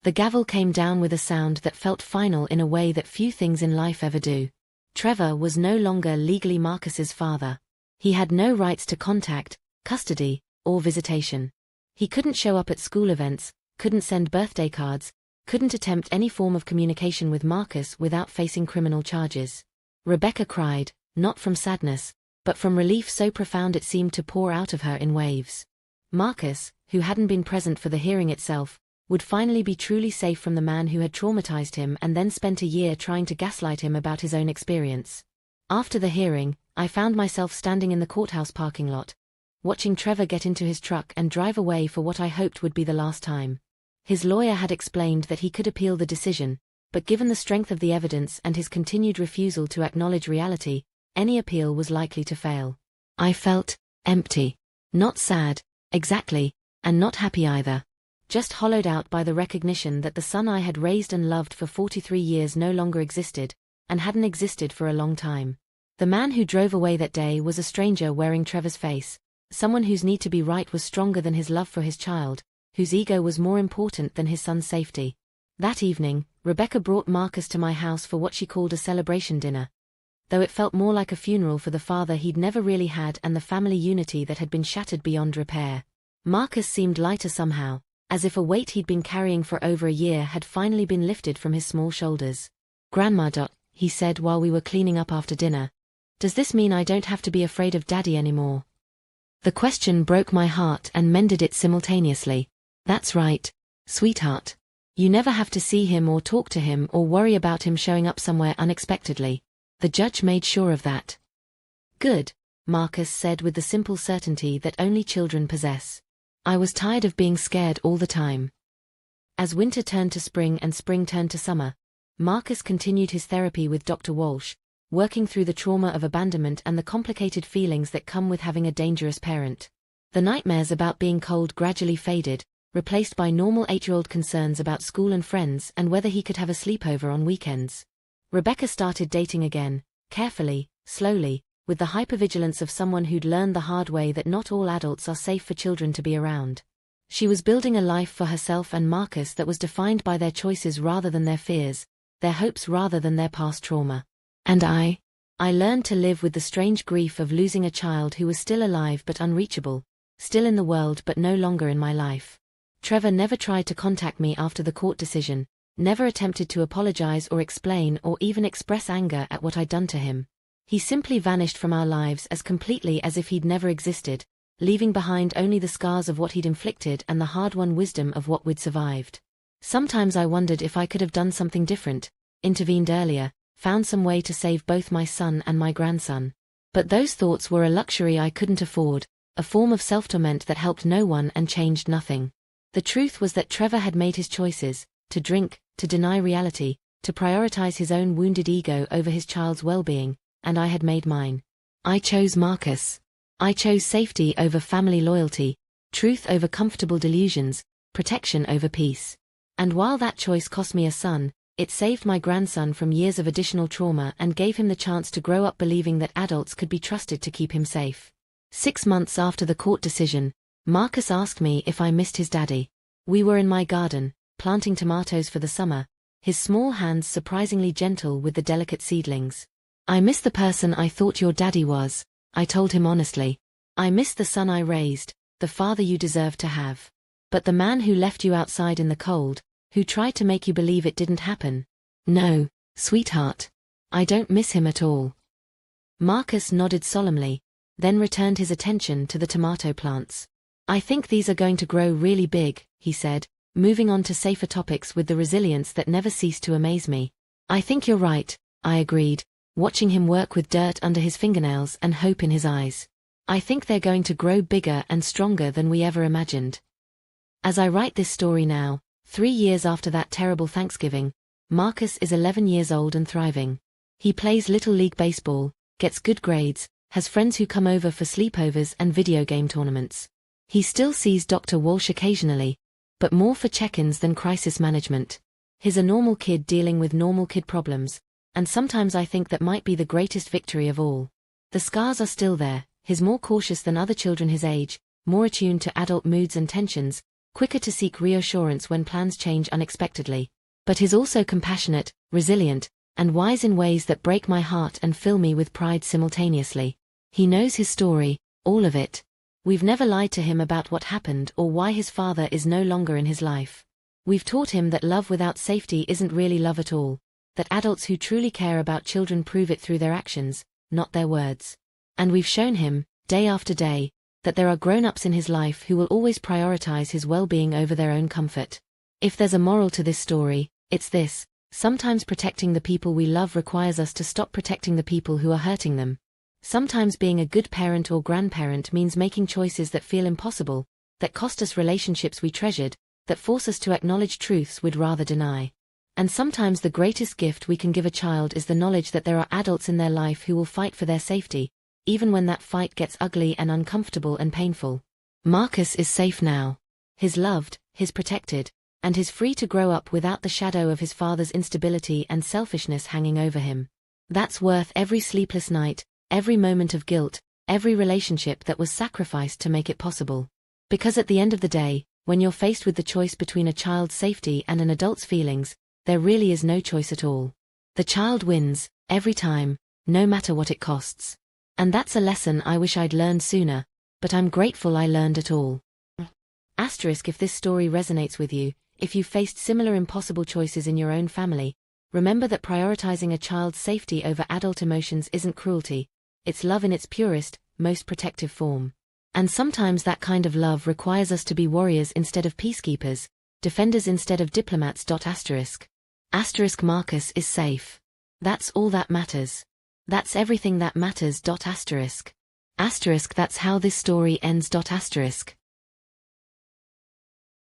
Speaker 1: The gavel came down with a sound that felt final in a way that few things in life ever do. Trevor was no longer legally Marcus's father. He had no rights to contact, custody, or visitation. He couldn't show up at school events, couldn't send birthday cards, couldn't attempt any form of communication with Marcus without facing criminal charges. Rebecca cried, not from sadness, but from relief so profound it seemed to pour out of her in waves. Marcus, who hadn't been present for the hearing itself, would finally be truly safe from the man who had traumatized him and then spent a year trying to gaslight him about his own experience. After the hearing, I found myself standing in the courthouse parking lot, watching Trevor get into his truck and drive away for what I hoped would be the last time. His lawyer had explained that he could appeal the decision, but given the strength of the evidence and his continued refusal to acknowledge reality, any appeal was likely to fail. I felt empty. Not sad, exactly, and not happy either. Just hollowed out by the recognition that the son I had raised and loved for 43 years no longer existed, and hadn't existed for a long time. The man who drove away that day was a stranger wearing Trevor's face, someone whose need to be right was stronger than his love for his child, whose ego was more important than his son's safety. That evening, Rebecca brought Marcus to my house for what she called a celebration dinner. Though it felt more like a funeral for the father he'd never really had and the family unity that had been shattered beyond repair. Marcus seemed lighter somehow, as if a weight he'd been carrying for over a year had finally been lifted from his small shoulders. "Grandma, he said while we were cleaning up after dinner. Does this mean I don't have to be afraid of Daddy anymore?" The question broke my heart and mended it simultaneously. That's right, sweetheart. You never have to see him or talk to him or worry about him showing up somewhere unexpectedly. The judge made sure of that. Good, Marcus said with the simple certainty that only children possess. I was tired of being scared all the time. As winter turned to spring and spring turned to summer, Marcus continued his therapy with Dr. Walsh, working through the trauma of abandonment and the complicated feelings that come with having a dangerous parent. The nightmares about being cold gradually faded, replaced by normal 8-year-old concerns about school and friends and whether he could have a sleepover on weekends. Rebecca started dating again, carefully, slowly, with the hypervigilance of someone who'd learned the hard way that not all adults are safe for children to be around. She was building a life for herself and Marcus that was defined by their choices rather than their fears, their hopes rather than their past trauma. And I learned to live with the strange grief of losing a child who was still alive but unreachable, still in the world but no longer in my life. Trevor never tried to contact me after the court decision, never attempted to apologize or explain or even express anger at what I'd done to him. He simply vanished from our lives as completely as if he'd never existed, leaving behind only the scars of what he'd inflicted and the hard-won wisdom of what we'd survived. Sometimes I wondered if I could have done something different, intervened earlier, found some way to save both my son and my grandson. But those thoughts were a luxury I couldn't afford, a form of self-torment that helped no one and changed nothing. The truth was that Trevor had made his choices, to drink, to deny reality, to prioritize his own wounded ego over his child's well-being, and I had made mine. I chose Marcus. I chose safety over family loyalty, truth over comfortable delusions, protection over peace. And while that choice cost me a son, it saved my grandson from years of additional trauma and gave him the chance to grow up believing that adults could be trusted to keep him safe. 6 months after the court decision, Marcus asked me if I missed his daddy. We were in my garden, planting tomatoes for the summer, his small hands surprisingly gentle with the delicate seedlings. I miss the person I thought your daddy was, I told him honestly. I miss the son I raised, the father you deserved to have. But the man who left you outside in the cold, who tried to make you believe it didn't happen. No, sweetheart. I don't miss him at all. Marcus nodded solemnly, then returned his attention to the tomato plants. I think these are going to grow really big, he said, moving on to safer topics with the resilience that never ceased to amaze me. I think you're right, I agreed, watching him work with dirt under his fingernails and hope in his eyes. I think they're going to grow bigger and stronger than we ever imagined. As I write this story now, 3 years after that terrible Thanksgiving, Marcus is 11 years old and thriving. He plays Little League baseball, gets good grades, has friends who come over for sleepovers and video game tournaments. He still sees Dr. Walsh occasionally, but more for check-ins than crisis management. He's a normal kid dealing with normal kid problems, and sometimes I think that might be the greatest victory of all. The scars are still there, he's more cautious than other children his age, more attuned to adult moods and tensions, quicker to seek reassurance when plans change unexpectedly. But he's also compassionate, resilient, and wise in ways that break my heart and fill me with pride simultaneously. He knows his story, all of it. We've never lied to him about what happened or why his father is no longer in his life. We've taught him that love without safety isn't really love at all, that adults who truly care about children prove it through their actions, not their words. And we've shown him, day after day, that there are grown-ups in his life who will always prioritize his well-being over their own comfort. If there's a moral to this story, it's this: sometimes protecting the people we love requires us to stop protecting the people who are hurting them. Sometimes being a good parent or grandparent means making choices that feel impossible, that cost us relationships we treasured, that force us to acknowledge truths we'd rather deny. And sometimes the greatest gift we can give a child is the knowledge that there are adults in their life who will fight for their safety, even when that fight gets ugly and uncomfortable and painful. Marcus is safe now. He's loved, he's protected, and he's free to grow up without the shadow of his father's instability and selfishness hanging over him. That's worth every sleepless night, every moment of guilt, every relationship that was sacrificed to make it possible. Because at the end of the day, when you're faced with the choice between a child's safety and an adult's feelings, there really is no choice at all. The child wins, every time, no matter what it costs. And that's a lesson I wish I'd learned sooner, but I'm grateful I learned it all. Asterisk: if this story resonates with you, if you faced similar impossible choices in your own family, remember that prioritizing a child's safety over adult emotions isn't cruelty, it's love in its purest, most protective form. And sometimes that kind of love requires us to be warriors instead of peacekeepers, defenders instead of diplomats. Asterisk: Marcus is safe. That's all that matters. That's everything that matters. Asterisk: that's how this story ends. Asterisk.